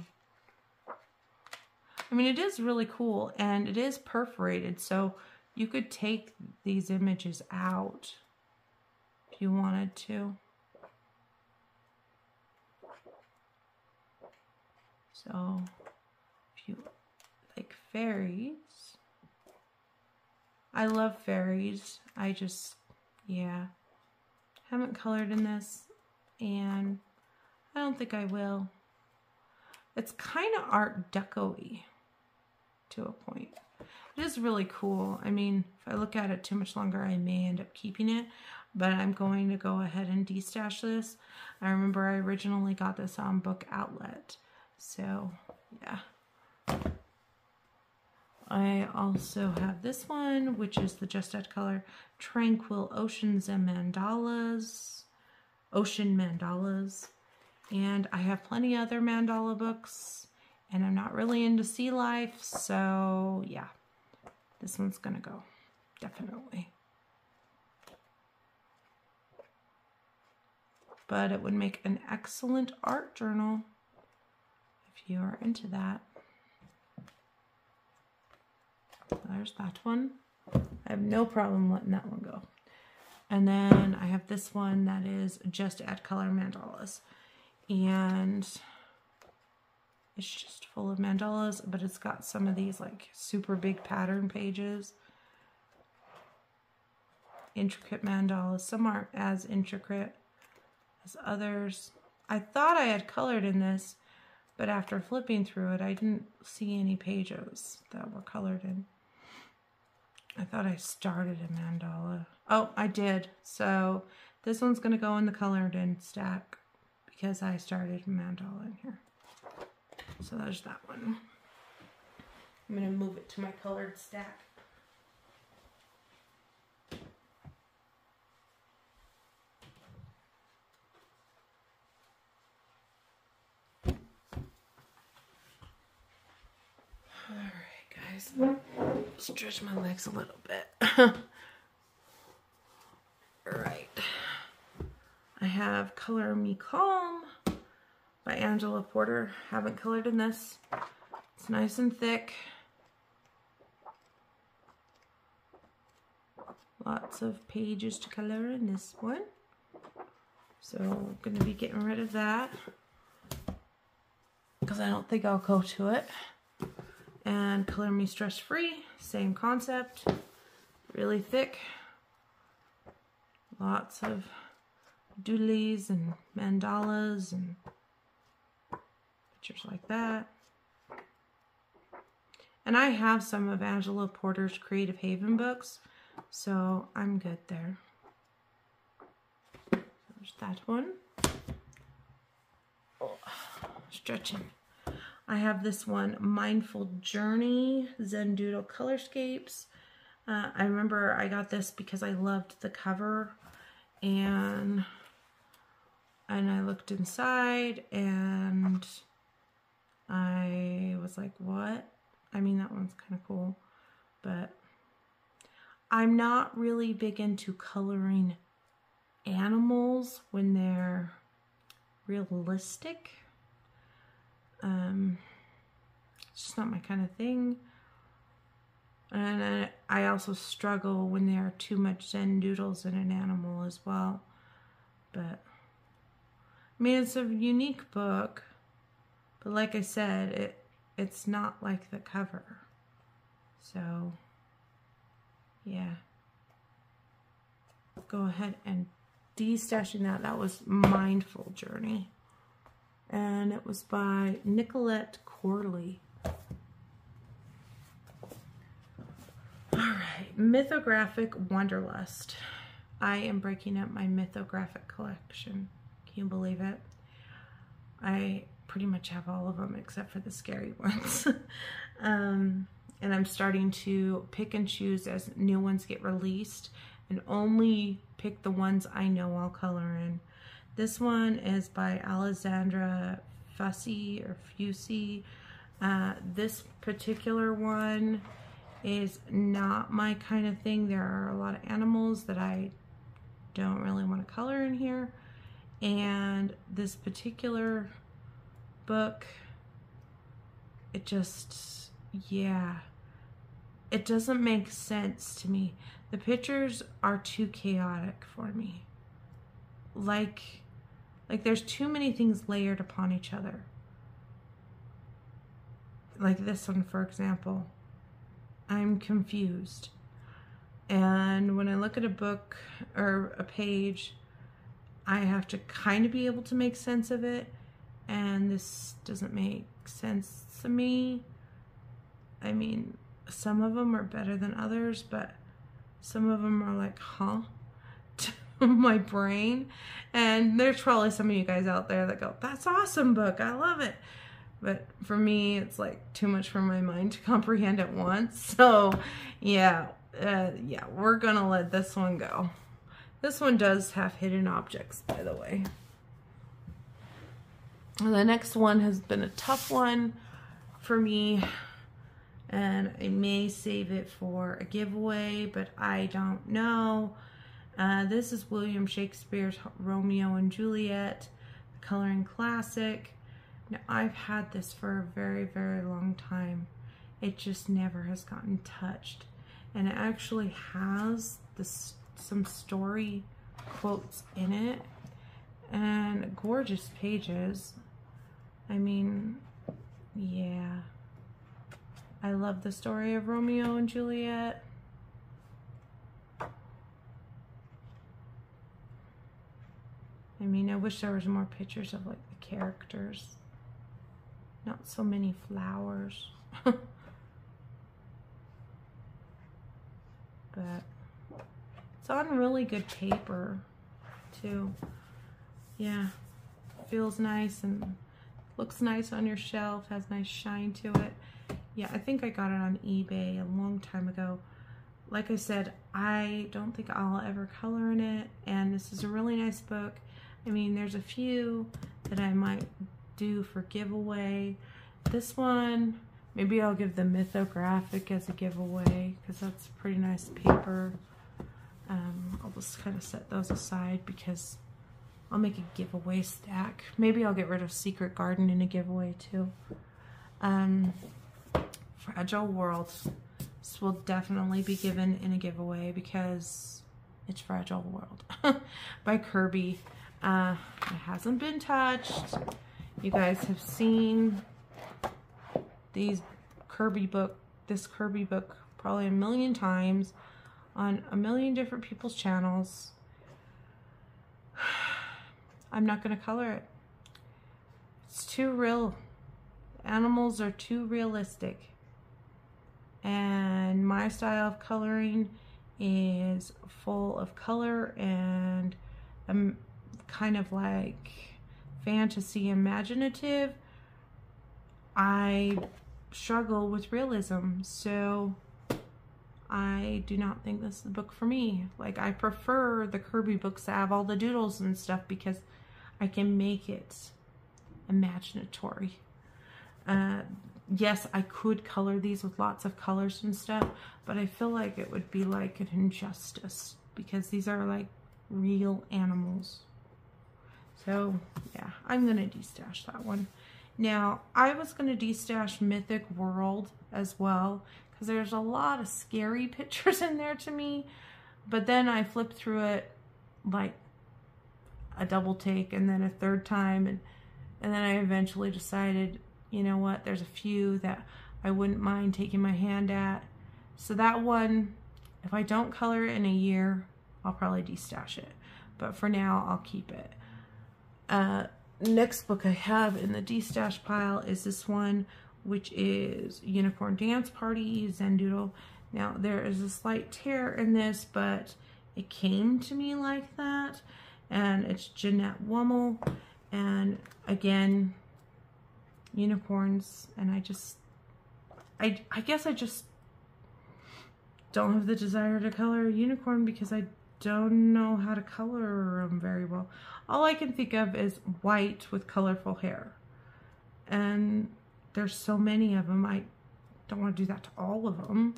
I mean, it is really cool, and it is perforated, so you could take these images out if you wanted to. So, if you like fairies, I love fairies. I just, yeah, haven't colored in this, and I don't think I will. It's kind of Art Deco-y to a point. It is really cool. I mean, if I look at it too much longer, I may end up keeping it, but I'm going to go ahead and destash this. I remember I originally got this on Book Outlet, so yeah. I also have this one, which is the Just Add Color Tranquil Oceans and Mandalas. Ocean Mandalas. And I have plenty other mandala books, and I'm not really into sea life, so yeah, this one's gonna go, definitely. But it would make an excellent art journal if you are into that. There's that one. I have no problem letting that one go. And then I have this one that is Just Add Color Mandalas. And it's just full of mandalas, but it's got some of these like super big pattern pages. Intricate mandalas. Some aren't as intricate as others. I thought I had colored in this, but after flipping through it, I didn't see any pages that were colored in. I thought I started a mandala. Oh, I did. So this one's going to go in the colored in stack because I started a mandala in here. So there's that one. I'm going to move it to my colored stack. Alright guys, stretch my legs a little bit. Alright. I have Color Me Calm by Angela Porter. Haven't colored in this. It's nice and thick. Lots of pages to color in this one. So I'm going to be getting rid of that because I don't think I'll go to it. And Color Me Stress Free, same concept, really thick, lots of doodlies and mandalas and pictures like that. And I have some of Angela Porter's Creative Haven books, so I'm good there. There's that one. Oh, stretching. I have this one, Mindful Journey, Zen Doodle Colorscapes. I remember I got this because I loved the cover, and I looked inside and I was like, what? I mean, that one's kind of cool, but I'm not really big into coloring animals when they're realistic. It's just not my kind of thing. And I also struggle when there are too much Zen doodles in an animal as well. But I mean, it's a unique book, but like I said, it's not like the cover. So yeah, go ahead and destashing that. That was Mindful Journey, and it was by Nicolette Corley. All right, Mythographic Wanderlust. I am breaking up my Mythographic collection. Can you believe it? I pretty much have all of them except for the scary ones. And I'm starting to pick and choose as new ones get released and only pick the ones I know I'll color in. This one is by Alexandra Fussy or Fusey. This particular one is not my kind of thing. There are a lot of animals that I don't really want to color in here. And this particular book, it just, yeah, it doesn't make sense to me. The pictures are too chaotic for me. Like there's too many things layered upon each other. Like this one, for example. I'm confused. And when I look at a book or a page, I have to kind of be able to make sense of it. And this doesn't make sense to me. I mean, some of them are better than others, but some of them are like, huh? To my brain. And there's probably some of you guys out there that go, that's awesome book, I love it. But for me, it's like too much for my mind to comprehend at once. So yeah, we're gonna let this one go. This one does have hidden objects, by the way. The next one has been a tough one for me, and I may save it for a giveaway, but I don't know. This is William Shakespeare's Romeo and Juliet, the coloring classic. Now, I've had this for a very, very long time. It just never has gotten touched. And it actually has some story quotes in it. And gorgeous pages. I mean, yeah. I love the story of Romeo and Juliet. I mean, I wish there was more pictures of like the characters. Not so many flowers. But it's on really good paper too. Yeah, feels nice and looks nice on your shelf, has nice shine to it. Yeah, I think I got it on eBay a long time ago. Like I said, I don't think I'll ever color in it, and this is a really nice book. I mean, there's a few that I might do for giveaway. This one, maybe I'll give the Mythographic as a giveaway because that's pretty nice paper. I'll just kind of set those aside because I'll make a giveaway stack. Maybe I'll get rid of Secret Garden in a giveaway too. Fragile World. This will definitely be given in a giveaway because it's Fragile World by Kirby. It hasn't been touched. You guys have seen this Kirby book probably a million times on a million different people's channels. I'm not going to color it. It's too real. Animals are too realistic. and my style of coloring is full of color and kind of like fantasy imaginative. I struggle with realism, so I do not think this is the book for me. Like, I prefer the Kirby books that have all the doodles and stuff because I can make it imaginatory. Yes, I could color these with lots of colors and stuff, but I feel like it would be like an injustice because these are like real animals. So yeah, I'm gonna destash that one. Now, I was gonna destash Mythic World as well because there's a lot of scary pictures in there to me, but then I flipped through it like a double take and then a third time, and then I eventually decided, you know what, there's a few that I wouldn't mind taking my hand at. So that one, if I don't color it in a year, I'll probably destash it. But for now, I'll keep it. Next book I have in the destash pile is this one, which is Unicorn Dance Party, Zendoodle. Now, there is a slight tear in this, but it came to me like that. And it's Jeanette Wummel. And again, unicorns, and I guess I just don't have the desire to color a unicorn because I don't know how to color them very well. All I can think of is white with colorful hair, and there's so many of them. I don't want to do that to all of them.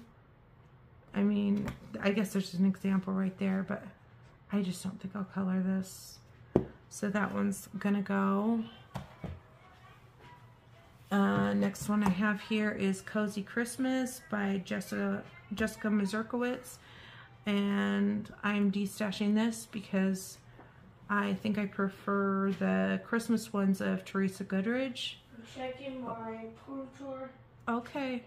I mean, I guess there's an example right there, but I just don't think I'll color this. So that one's gonna go. Next one I have here is Cozy Christmas by Jessica Mazurkowitz, and I'm destashing this because I think I prefer the Christmas ones of Teresa Goodridge. I'm checking my pool drawer. Okay.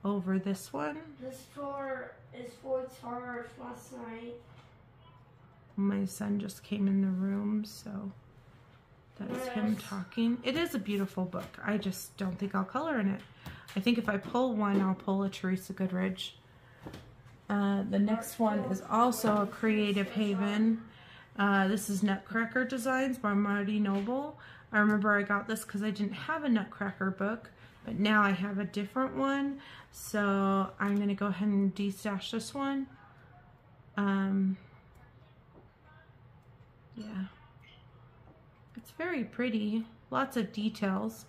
Over this one. This drawer is full of stars last night. My son just came in the room, so that is him talking. It is a beautiful book. I just don't think I'll color in it. I think if I pull one, I'll pull a Teresa Goodridge. The next one is also a Creative Haven. This is Nutcracker Designs by Marty Noble. I remember I got this because I didn't have a Nutcracker book, but now I have a different one. So I'm going to go ahead and destash this one. Yeah. It's very pretty. Lots of details.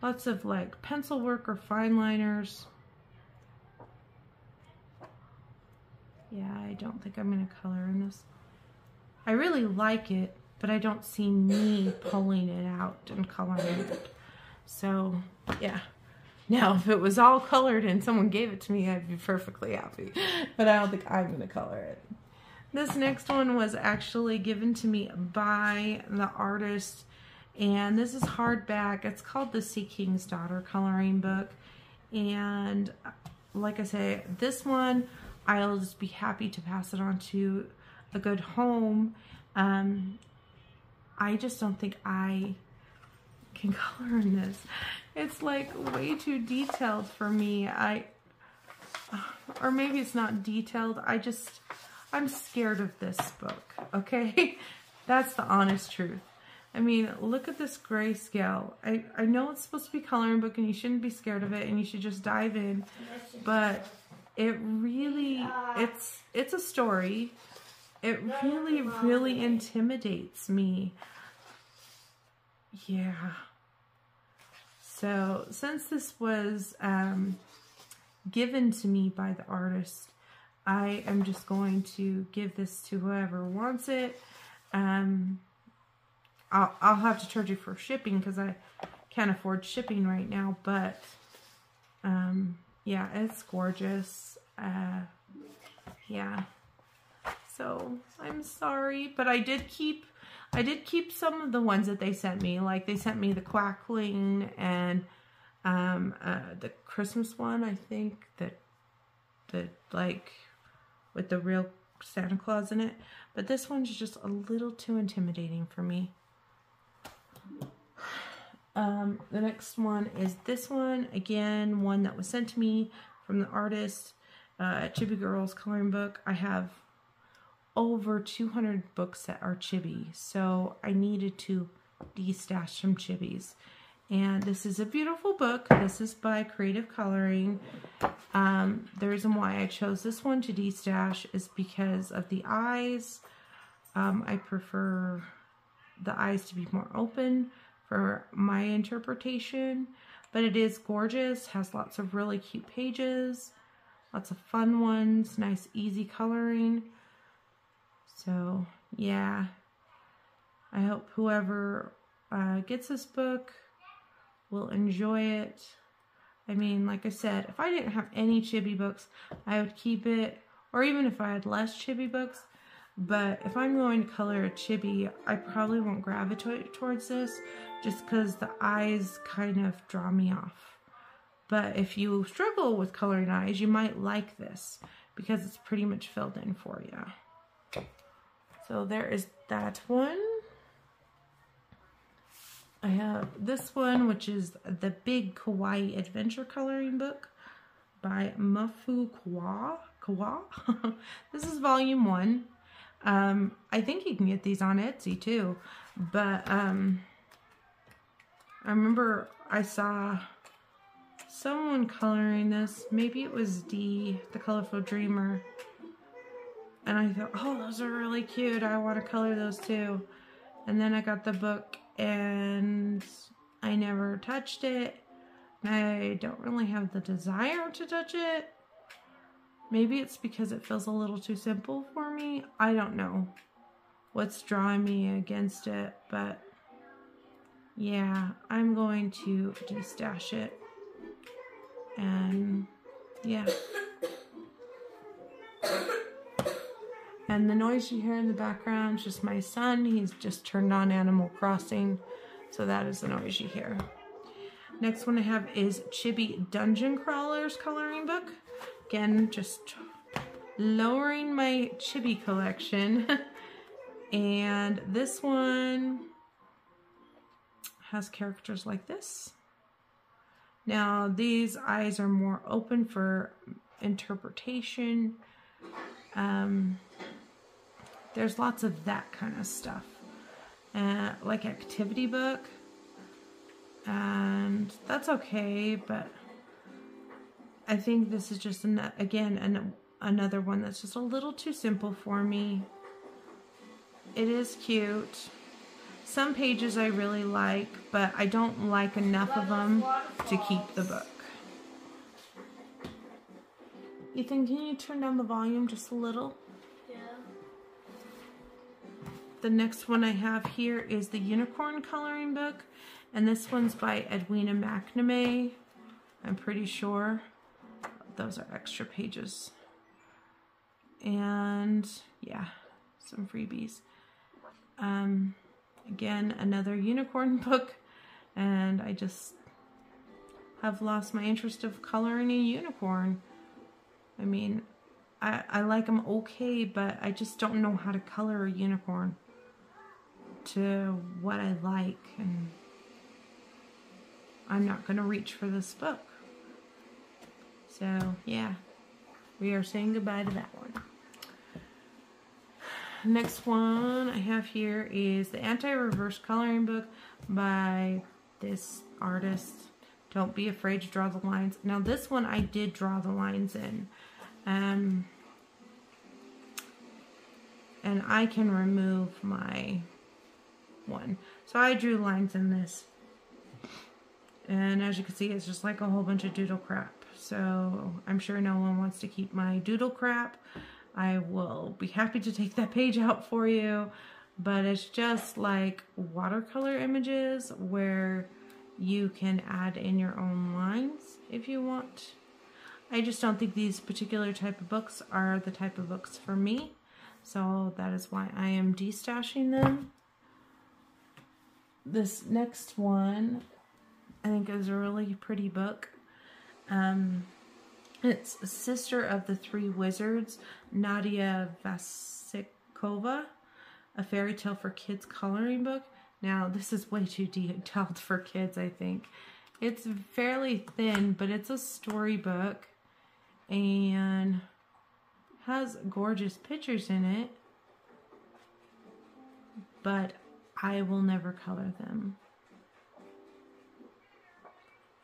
Lots of like pencil work or fine liners. Yeah, I don't think I'm going to color in this. I really like it, but I don't see me pulling it out and coloring it. So, yeah. Now, if it was all colored and someone gave it to me, I'd be perfectly happy. But I don't think I'm going to color it. This next one was actually given to me by the artist, and this is hardback. It's called the Sea King's Daughter coloring book. And like I say, this one, I'll just be happy to pass it on to a good home. I just don't think I can color in this. It's like way too detailed for me. Or maybe it's not detailed. I'm scared of this book, okay? That's the honest truth. I mean, look at this grayscale. I know it's supposed to be a coloring book and you shouldn't be scared of it and you should just dive in, but it really, it's a story. It really, really intimidates me. Yeah. So, since this was given to me by the artist, I am just going to give this to whoever wants it. I'll have to charge you for shipping because I can't afford shipping right now, but yeah, it's gorgeous. Yeah. So I'm sorry, but I did keep some of the ones that they sent me. Like they sent me the Quackling and the Christmas one, I think, that like with the real Santa Claus in it. But this one's just a little too intimidating for me. The next one is this one. Again, one that was sent to me from the artist, Chibi Girls coloring book. I have over 200 books that are chibi, so I needed to destash some chibis. And this is a beautiful book. This is by Creative Coloring. The reason why I chose this one to destash is because of the eyes. I prefer the eyes to be more open for my interpretation, but it is gorgeous, has lots of really cute pages, lots of fun ones, nice easy coloring. So yeah, I hope whoever gets this book will enjoy it. I mean, like I said, if I didn't have any chibi books, I would keep it, or even if I had less chibi books. But if I'm going to color a chibi, I probably won't gravitate towards this just because the eyes kind of draw me off. But if you struggle with coloring eyes, you might like this because it's pretty much filled in for you. So there is that one. I have this one, which is the Big Kawaii Adventure Coloring Book by Mafu Kawa. This is volume 1. I think you can get these on Etsy too, but I remember I saw someone coloring this. Maybe it was Dee, the Colorful Dreamer, and I thought, oh, those are really cute. I want to color those too. And then I got the book and I never touched it. I don't really have the desire to touch it. Maybe it's because it feels a little too simple for me. I don't know what's drawing me against it, but yeah, I'm going to destash it. And yeah. And the noise you hear in the background is just my son. He's just turned on Animal Crossing, so that is the noise you hear. Next one I have is Chibi Dungeon Crawlers Coloring Book. Again, just lowering my chibi collection. And this one has characters like this. Now, these eyes are more open for interpretation. There's lots of that kind of stuff. Like activity book. And that's okay, but I think this is just, another one that's just a little too simple for me. It is cute. Some pages I really like, but I don't like enough of them to keep the book. Ethan, can you turn down the volume just a little? Yeah. The next one I have here is the Unicorn Coloring Book, and this one's by Edwina McNamee, I'm pretty sure. Those are extra pages. And yeah, some freebies. Again, another unicorn book, and I just have lost my interest of coloring a unicorn. I mean, I like them okay, but I just don't know how to color a unicorn to what I like, and I'm not going to reach for this book. So, yeah, we are saying goodbye to that one. Next one I have here is the Anti-Reverse Coloring Book by this artist. Don't be afraid to draw the lines. Now, this one I did draw the lines in. And I can remove my one. So I drew lines in this. And as you can see, it's just like a whole bunch of doodle crap. So I'm sure no one wants to keep my doodle crap. I will be happy to take that page out for you. But it's just like watercolor images where you can add in your own lines if you want. I just don't think these particular type of books are the type of books for me. So that is why I am destashing them. This next one I think is a really pretty book. It's Sister of the Three Wizards, Nadia Vasikova, a fairy tale for kids coloring book. Now, this is way too detailed for kids, I think. It's fairly thin, but it's a storybook. and has gorgeous pictures in it, but I will never color them.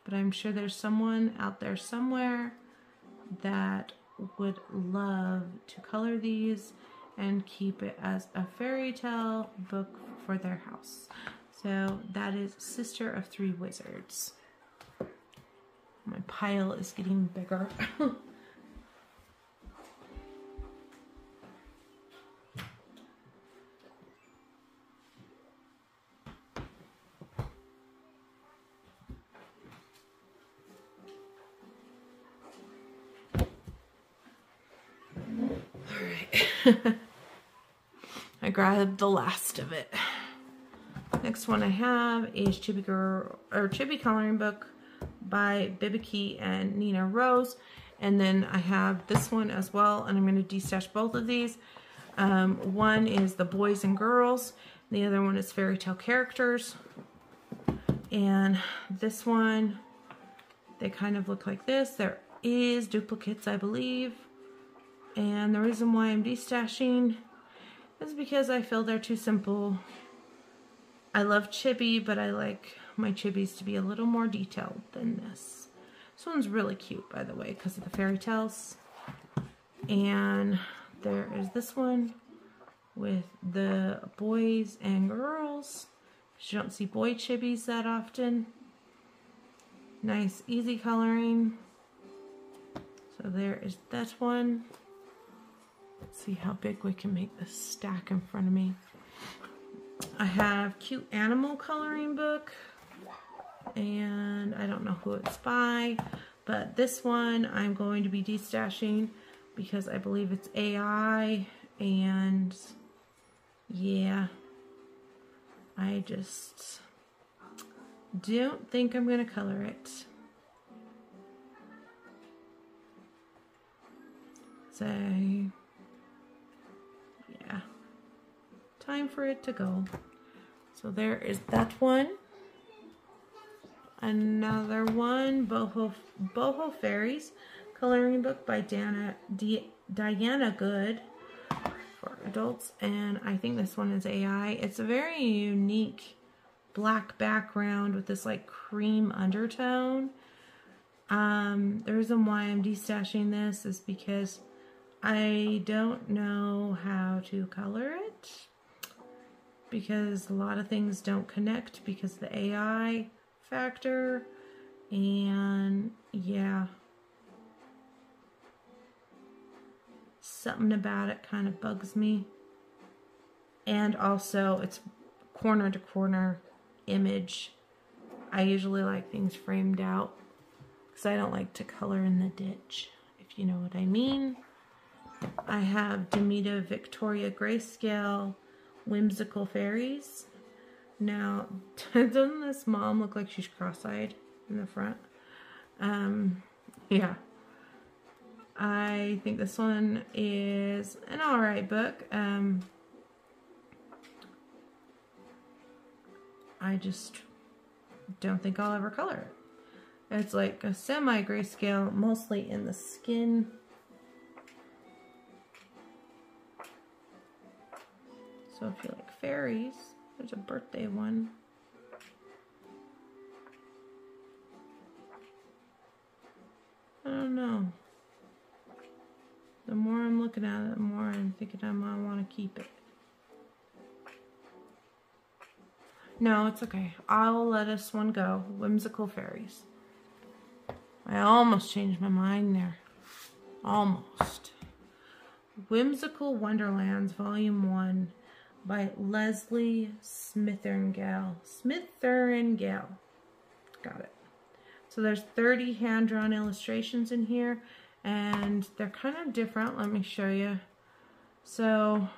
But I'm sure there's someone out there somewhere that would love to color these and keep it as a fairy tale book for their house. So that is Sister of Three Wizards. My pile is getting bigger. I grabbed the last of it. Next one I have is Chibi Coloring Book by Bibiki and Nina Rose. And then I have this one as well, and I'm going to destash both of these. One is the Boys and Girls, and the other one is Fairy Tale Characters. And this one, they kind of look like this. There is duplicates, I believe. And the reason why I'm destashing is because I feel they're too simple. I love chibi, but I like my chibis to be a little more detailed than this. This one's really cute, by the way, because of the fairy tales. And there is this one with the boys and girls. You don't see boy chibis that often. Nice, easy coloring. So there is that one. Let's see how big we can make this stack in front of me. I have Cute Animal Coloring Book, and I don't know who it's by, but this one I'm going to be destashing because I believe it's AI, and yeah, I just don't think I'm going to color it. So yeah, time for it to go. So there is that one. Another one, Boho Fairies Coloring Book by Diana Good for adults, and I think this one is AI. It's a very unique black background with this like cream undertone. The reason why I'm destashing this is because I don't know how to color it, because a lot of things don't connect because of the AI factor, and yeah, something about it kind of bugs me. And also it's corner to corner image. I usually like things framed out because I don't like to color in the ditch, if you know what I mean. I have Demita Victoria Grayscale Whimsical Fairies. Now, doesn't this mom look like she's cross-eyed in the front? Yeah. I think this one is an alright book. I just don't think I'll ever color it. It's like a semi-grayscale, mostly in the skin. So if you like fairies, there's a birthday one. I don't know. The more I'm looking at it, the more I'm thinking I might want to keep it. No, it's okay. I'll let this one go. Whimsical Fairies. I almost changed my mind there. Almost. Whimsical Wonderlands, Volume 1 by Leslie Smitheringhale. Got it. So there's 30 hand-drawn illustrations in here, and they're kind of different. Let me show you. So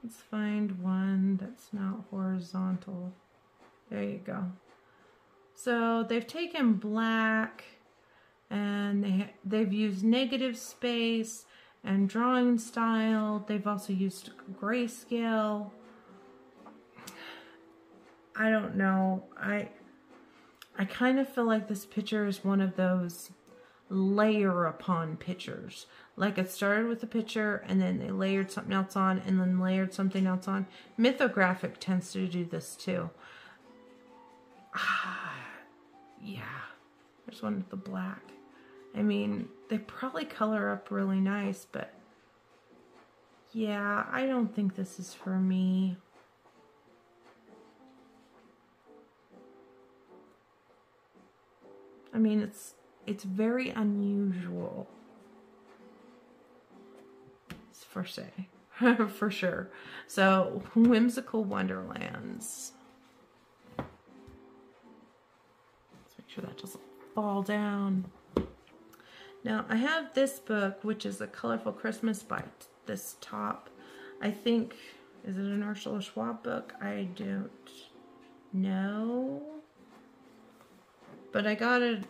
let's find one that's not horizontal. There you go. So they've taken black and they've used negative space and drawing style. They've also used grayscale. I don't know. I kind of feel like this picture is one of those layer upon pictures. Like it started with a picture and then they layered something else on and then layered something else on. Mythographic tends to do this too. Yeah. There's one with the black. I mean, they probably color up really nice, but yeah, I don't think this is for me. I mean, it's very unusual. It's for say, for sure. So, Whimsical Wonderlands. Let's make sure that doesn't fall down. Now, I have this book, which is a Colorful Christmas by this top. I think, is it an Ursula Schwab book? I don't know. But I got it,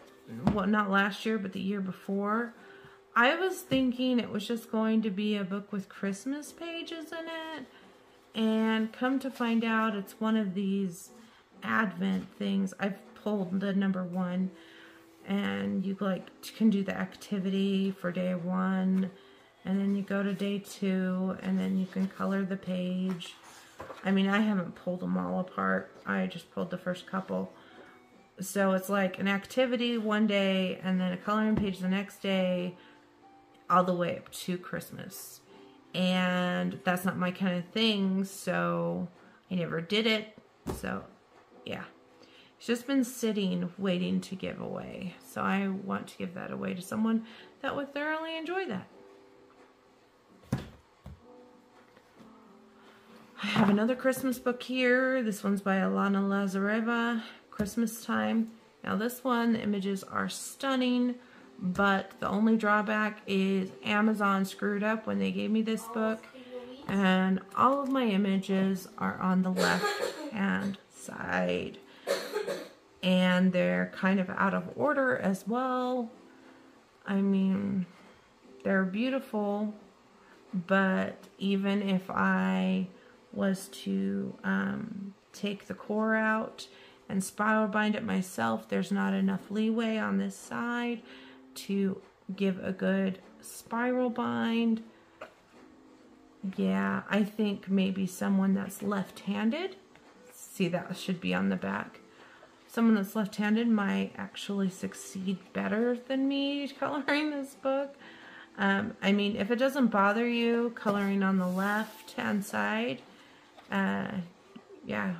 well, not last year, but the year before. I was thinking it was just going to be a book with Christmas pages in it. And come to find out, it's one of these Advent things. I've pulled the number 1. And you can do the activity for day 1. And then you go to day 2. And then you can color the page. I mean, I haven't pulled them all apart. I just pulled the first couple. So it's like an activity one day and then a coloring page the next day, all the way up to Christmas. And that's not my kind of thing, so I never did it. So yeah, it's just been sitting waiting to give away. So I want to give that away to someone that would thoroughly enjoy that. I have another Christmas book here. This one's by Alana Lazareva. Christmas Time. Now this one, the images are stunning, but the only drawback is Amazon screwed up when they gave me this book, and all of my images are on the left hand side, and they're kind of out of order as well. I mean, they're beautiful, but even if I was to take the core out and spiral bind it myself, there's not enough leeway on this side to give a good spiral bind. Yeah, I think maybe someone that's left-handed, see, that should be on the back. Someone that's left-handed might actually succeed better than me coloring this book. I mean, if it doesn't bother you coloring on the left-hand side, yeah,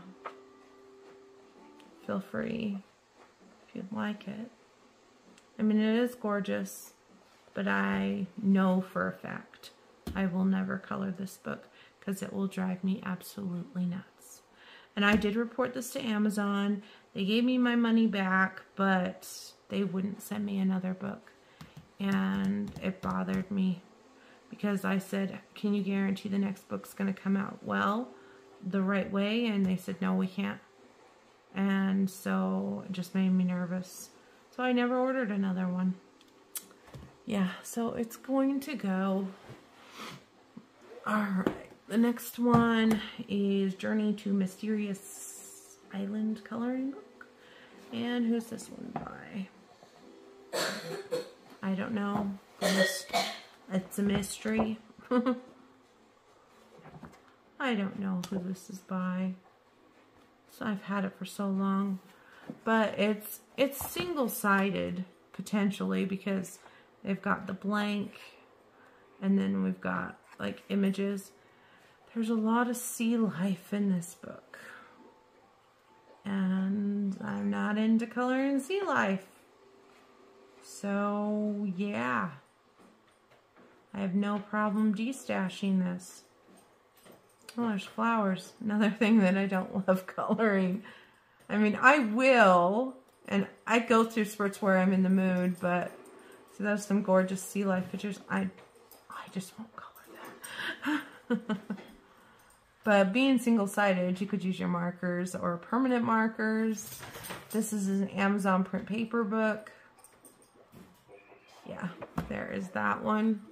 feel free if you'd like it. I mean, it is gorgeous, but I know for a fact I will never color this book because it will drive me absolutely nuts. And I did report this to Amazon. They gave me my money back, but they wouldn't send me another book. And it bothered me because I said, can you guarantee the next book's going to come out well, the right way? And they said, no, we can't. And so it just made me nervous. So I never ordered another one. Yeah, so it's going to go. Alright, the next one is Journey to Mysterious Island coloring book. And who's this one by? I don't know. It's a mystery. I don't know who this is by. So I've had it for so long, but it's single-sided potentially because they've got the blank and then we've got like images. There's a lot of sea life in this book, and I'm not into coloring sea life, so yeah, I have no problem destashing this. Oh, there's flowers. Another thing that I don't love coloring. I mean, I will, and I go through spurts where I'm in the mood, but so there's some gorgeous sea life pictures. I just won't color that. But being single-sided, you could use your markers or permanent markers. This is an Amazon print paper book. Yeah, there is that one.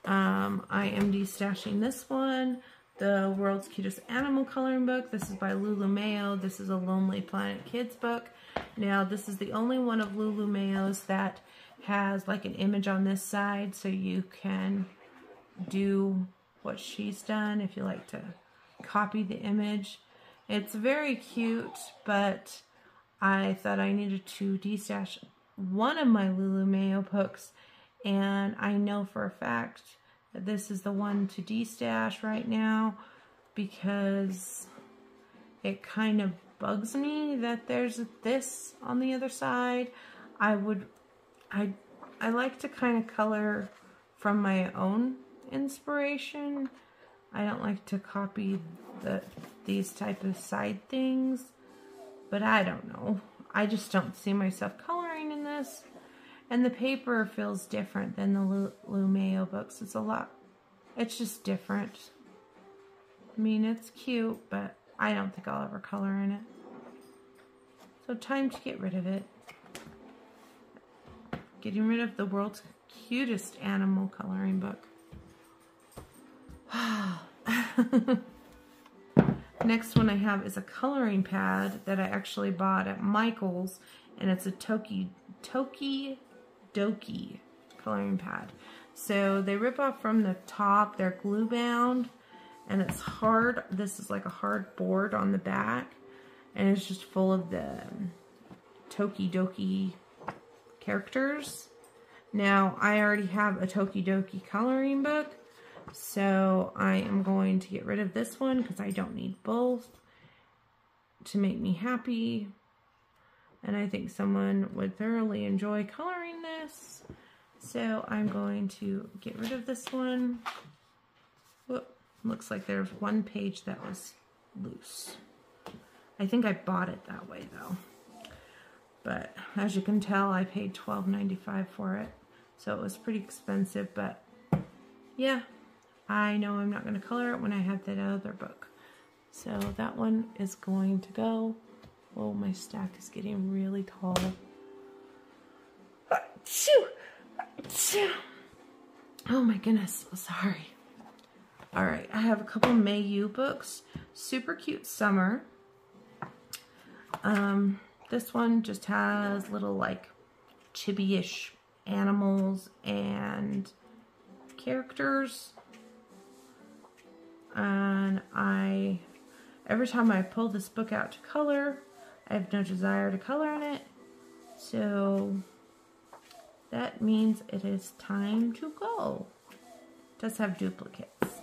I am destashing this one. the World's Cutest Animal Coloring Book. This is by Lulu Mayo. This is a Lonely Planet Kids book. Now, this is the only one of Lulu Mayo's that has like an image on this side, so you can do what she's done if you like to copy the image. It's very cute, but I thought I needed to destash one of my Lulu Mayo books, and I know for a fact that this is the one to destash right now because it kind of bugs me that there's this on the other side. I like to kind of color from my own inspiration. I don't like to copy these type of side things, but I don't know. I just don't see myself coloring in this. And the paper feels different than the Lulu Mayo books. It's just different. I mean, it's cute, but I don't think I'll ever color in it. So time to get rid of it. Getting rid of the World's Cutest Animal Coloring Book. Next one I have is a coloring pad that I actually bought at Michael's, and it's a Toki Doki coloring pad. So they rip off from the top, they're glue bound, and it's hard. This is like a hard board on the back, and it's just full of the Toki Doki characters. Now, I already have a Toki Doki coloring book, so I am going to get rid of this one because I don't need both to make me happy. And I think someone would thoroughly enjoy coloring this. So I'm going to get rid of this one. Whoop, looks like there's one page that was loose. I think I bought it that way though. But as you can tell, I paid $12.95 for it. So it was pretty expensive, but yeah, I know I'm not going to color it when I have that other book. So that one is going to go. Oh, my stack is getting really tall. Oh my goodness, sorry. Alright, I have a couple Mayu books. Super Cute Summer. This one just has little like chibi-ish animals and characters. And every time I pull this book out to color, I have no desire to color in it. So that means it is time to go. It does have duplicates.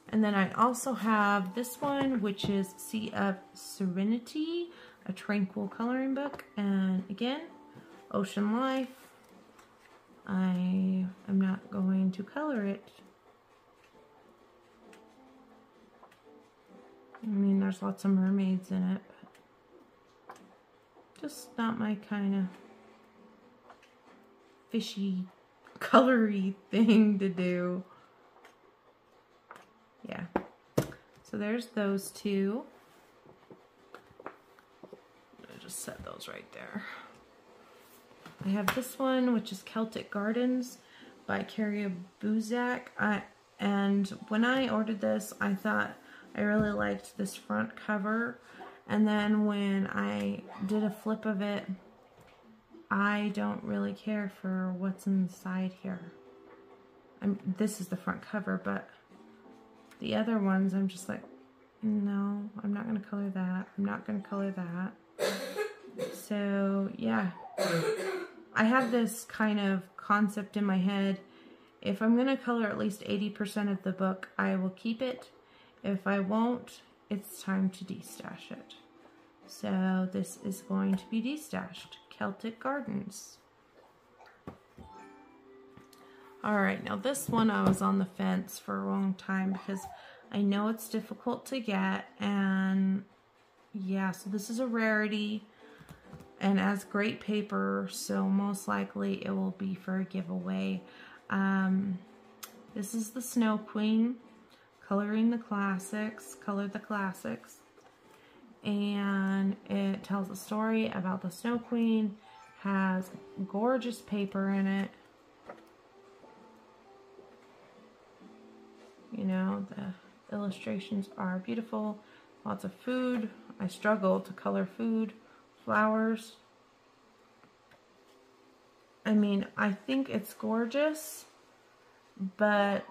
And then I also have this one, which is Sea of Serenity, a tranquil coloring book. And again, Ocean Life. I am not going to color it. I mean, there's lots of mermaids in it, but just not my kind of fishy, colory thing to do. Yeah. So there's those two. I'll just set those right there. I have this one, which is Celtic Gardens by Carrie Buzak. And when I ordered this, I thought I really liked this front cover. And then when I did a flip of it, I don't really care for what's inside here. This is the front cover, but the other ones, I'm just like, no, I'm not going to color that. I'm not going to color that. So, yeah. I have this kind of concept in my head. If I'm going to color at least 80% of the book, I will keep it. If I won't, it's time to destash it. So this is going to be destashed. Celtic Gardens. Alright, now this one I was on the fence for a long time because I know it's difficult to get, and yeah, so this is a rarity and as great paper, so most likely it will be for a giveaway. This is the Snow Queen, Coloring the Classics, Color the Classics, and it tells a story about the Snow Queen, has gorgeous paper in it. You know, the Illustrations are beautiful. Lots of food. I struggle to color food. Flowers. I mean, I think it's gorgeous, but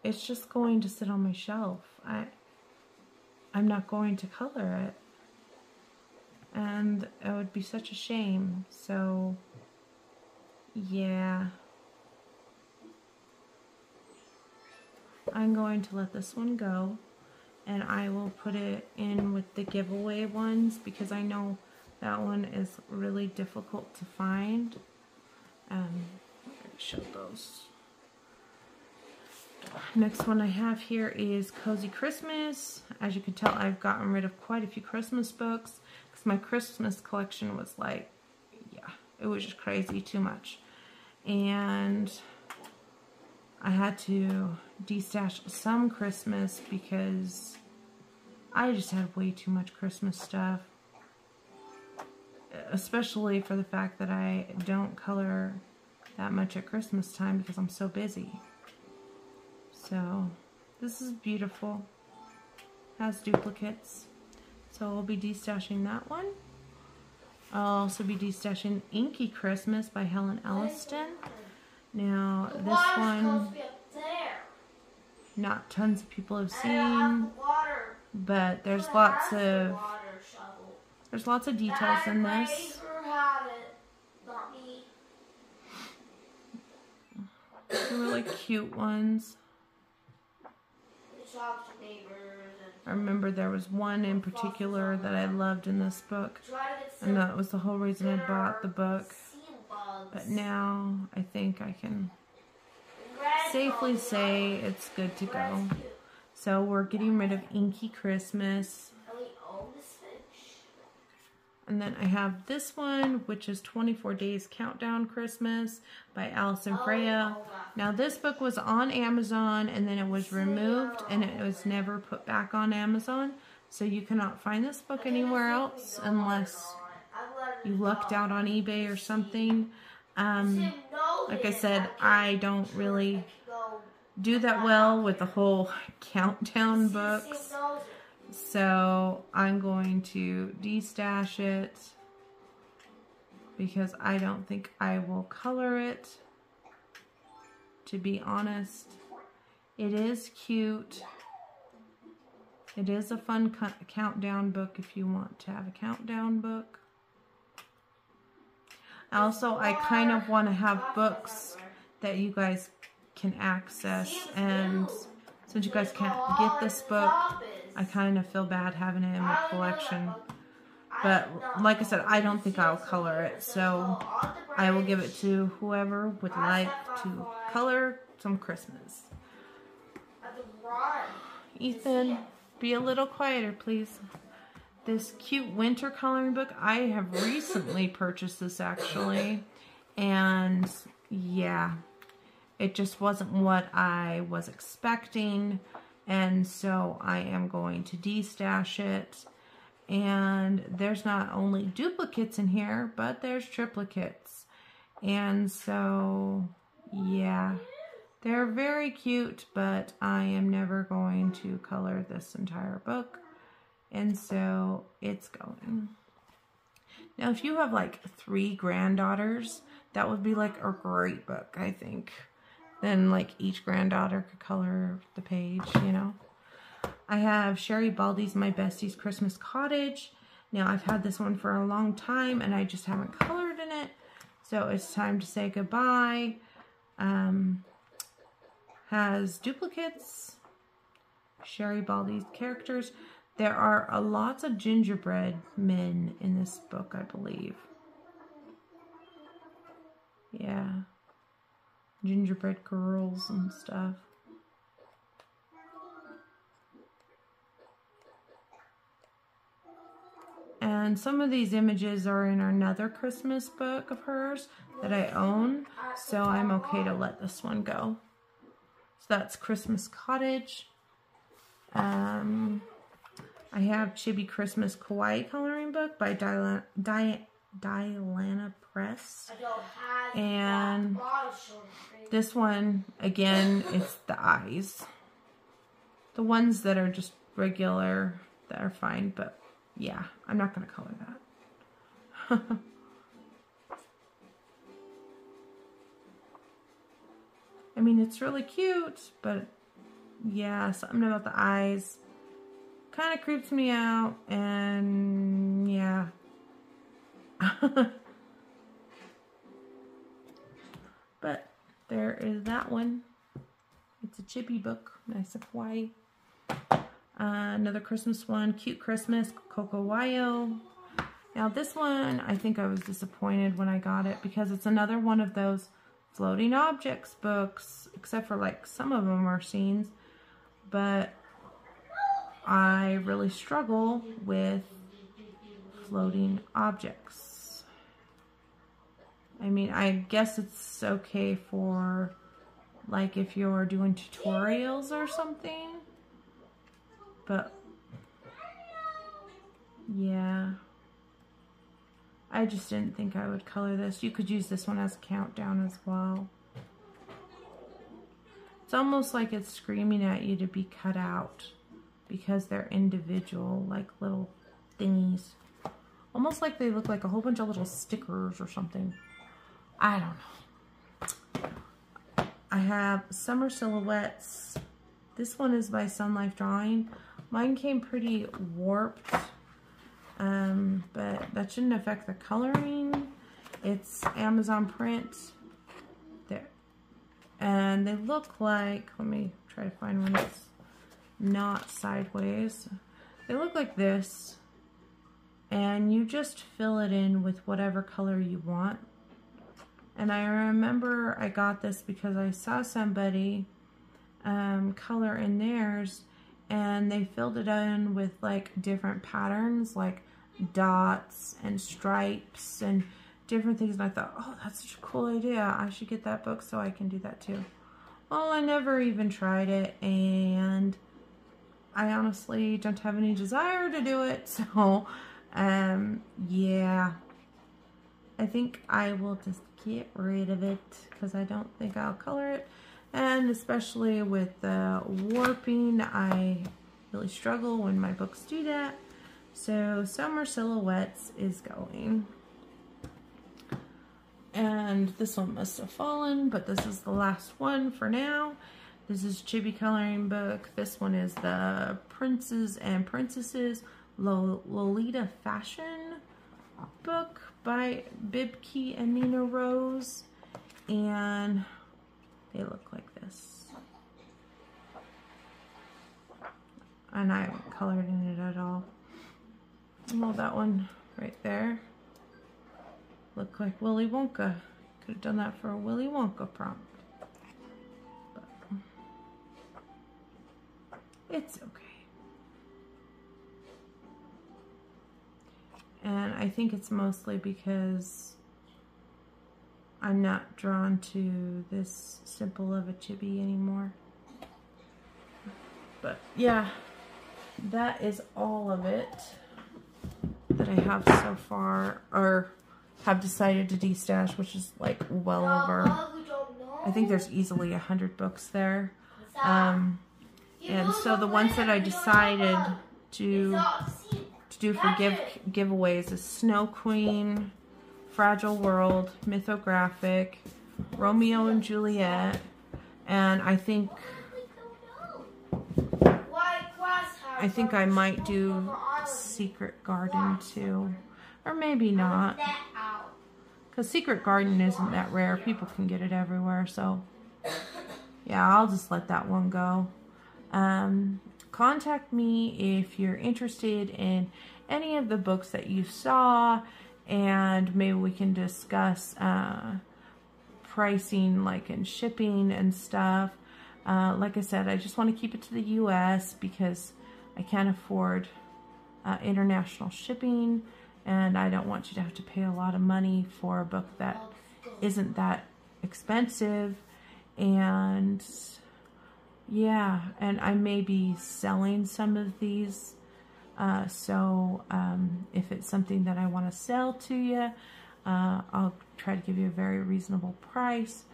it's just going to sit on my shelf. I'm not going to color it. And it would be such a shame. So, yeah. I'm going to let this one go. And I will put it in with the giveaway ones because I know that one is really difficult to find. Show those. Next one I have here is Cozy Christmas. As you can tell, I've gotten rid of quite a few Christmas books because my Christmas collection was like, yeah, it was just crazy, too much. And I had to destash some Christmas because I just had way too much Christmas stuff. Especially for the fact that I don't color that much at Christmas time because I'm so busy. So, this is beautiful. Has duplicates. So I'll be destashing that one. I'll also be destashing Inky Christmas by Helen Elliston. Now, this one, not tons of people have seen, but there's lots of details in this. Really cute ones. I remember there was one in particular that I loved in this book, and that was the whole reason I bought the book. But now I think I can safely say it's good to go. So we're getting rid of Inky Christmas. And then I have this one, which is 24 Days Countdown Christmas by Alison Freya. Now this book was on Amazon and then it was removed and it was never put back on Amazon. So you cannot find this book anywhere else unless you lucked out on eBay or something. Like I said, I don't really do that well with the whole countdown books. So I'm going to destash it because I don't think I will color it, to be honest. It is cute. It is a fun countdown book if you want to have a countdown book. Also, I kind of want to have books that you guys can access, and since you guys can't get this book, I kind of feel bad having it in my collection. But like I said, I don't think I'll color it, so I will give it to whoever would like to color some Christmas. Ethan, be a little quieter, please. This cute winter coloring book, I have recently purchased this actually, and yeah, it just wasn't what I was expecting. And so I am going to destash it. And there's not only duplicates in here, but there's triplicates. And so, yeah, they're very cute, but I am never going to color this entire book. And so it's going. Now, if you have like 3 granddaughters, that would be like a great book, I think. Then like each granddaughter could color the page, you know. I have Sherry Baldy's My Bestie's Christmas Cottage. Now I've had this one for a long time and I just haven't colored in it. So it's time to say goodbye. Has duplicates. Sherry Baldy's characters. There are lots of gingerbread men in this book, I believe. Yeah. Gingerbread girls and stuff. And some of these images are in another Christmas book of hers that I own, so I'm okay to let this one go. So that's Christmas Cottage. I have Chibi Christmas Kawaii coloring book by Diana Press. And this one, again, it's the eyes. The ones that are just regular, that are fine, but yeah, I'm not going to color that. I mean, it's really cute, but yeah, something about the eyes kind of creeps me out, and yeah. But there is that one. It's a chibi book, nice and Hawaii. Another Christmas one, Cute Christmas, Coco Wayo. Now this one, I think I was disappointed when I got it because it's another one of those floating objects books, except for like some of them are scenes, but I really struggle with floating objects. I mean, I guess it's okay for like if you're doing tutorials or something, but yeah, I just didn't think I would color this. You could use this one as a countdown as well. It's almost like it's screaming at you to be cut out because they're individual, like little thingies. Almost like they look like a whole bunch of little stickers or something. I don't know. I have Summer Silhouettes. This one is by Sun Life Drawing. Mine came pretty warped, but that shouldn't affect the coloring. It's Amazon print. There. And they look like, let me try to find one that's not sideways. They look like this, and you just fill it in with whatever color you want. And I remember I got this because I saw somebody color in theirs, and they filled it in with like different patterns, like dots and stripes and different things, and I thought, oh, that's such a cool idea. I should get that book so I can do that too. Well, I never even tried it, and I honestly don't have any desire to do it, so yeah, I think I will just get rid of it because I don't think I'll color it. And especially with the warping, I really struggle when my books do that. So Summer Silhouettes is going. And this one must have fallen, but this is the last one for now. This is Chibi coloring book. This one is the Princes and Princesses Lolita Fashion book by Bibke and Nina Rose. And they look like this. And I haven't colored in it at all. Well, that one right there looked like Willy Wonka. Could have done that for a Willy Wonka prompt. But it's okay. And I think it's mostly because I'm not drawn to this simple of a chibi anymore. But yeah, that is all of it that I have so far, or have decided to destash, which is like well over, I think there's easily 100 books there. And so the ones that I decided to do for giveaways is Snow Queen, Fragile World, Mythographic, Romeo and Juliet, and I think I might do Secret Garden too, or maybe not, because Secret Garden isn't that rare. People can get it everywhere, so yeah, I'll just let that one go. Contact me if you're interested in any of the books that you saw, and maybe we can discuss pricing, like in shipping and stuff. Like I said, I just want to keep it to the US because I can't afford international shipping, and I don't want you to have to pay a lot of money for a book that isn't that expensive. And yeah, and I may be selling some of these, so if it's something that I want to sell to you, I'll try to give you a very reasonable price,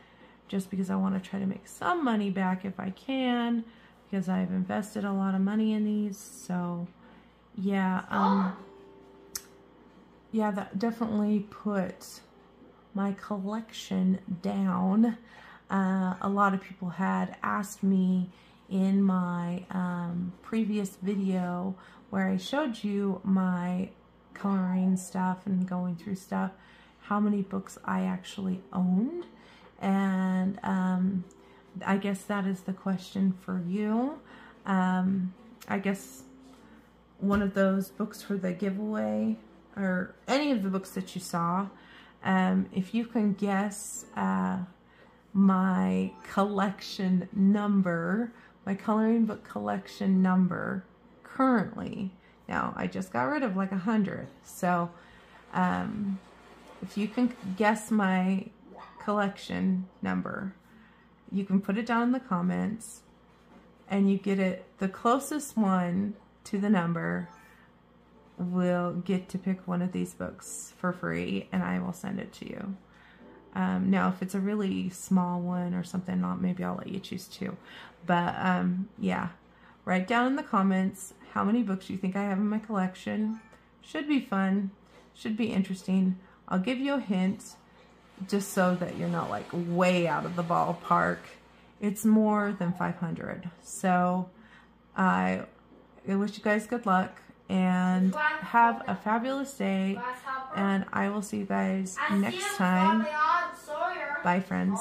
just because I want to try to make some money back if I can. because I've invested a lot of money in these. So yeah, yeah, that definitely put my collection down. A lot of people had asked me in my previous video where I showed you my coloring stuff and going through stuff, how many books I actually owned. And I guess that is the question for you. I guess one of those books for the giveaway, or any of the books that you saw, if you can guess my collection number, my coloring book collection number currently. Now, I just got rid of like 100. So, if you can guess my collection number, you can put it down in the comments, and you get it, the closest one to the number will get to pick one of these books for free, and I will send it to you. Now, if it's a really small one or something, maybe I'll let you choose two. But yeah, write down in the comments how many books you think I have in my collection. Should be fun, should be interesting. I'll give you a hint just so that you're not like way out of the ballpark. It's more than 500. So I wish you guys good luck and have a fabulous day, and I will see you guys next time. Bye, friends.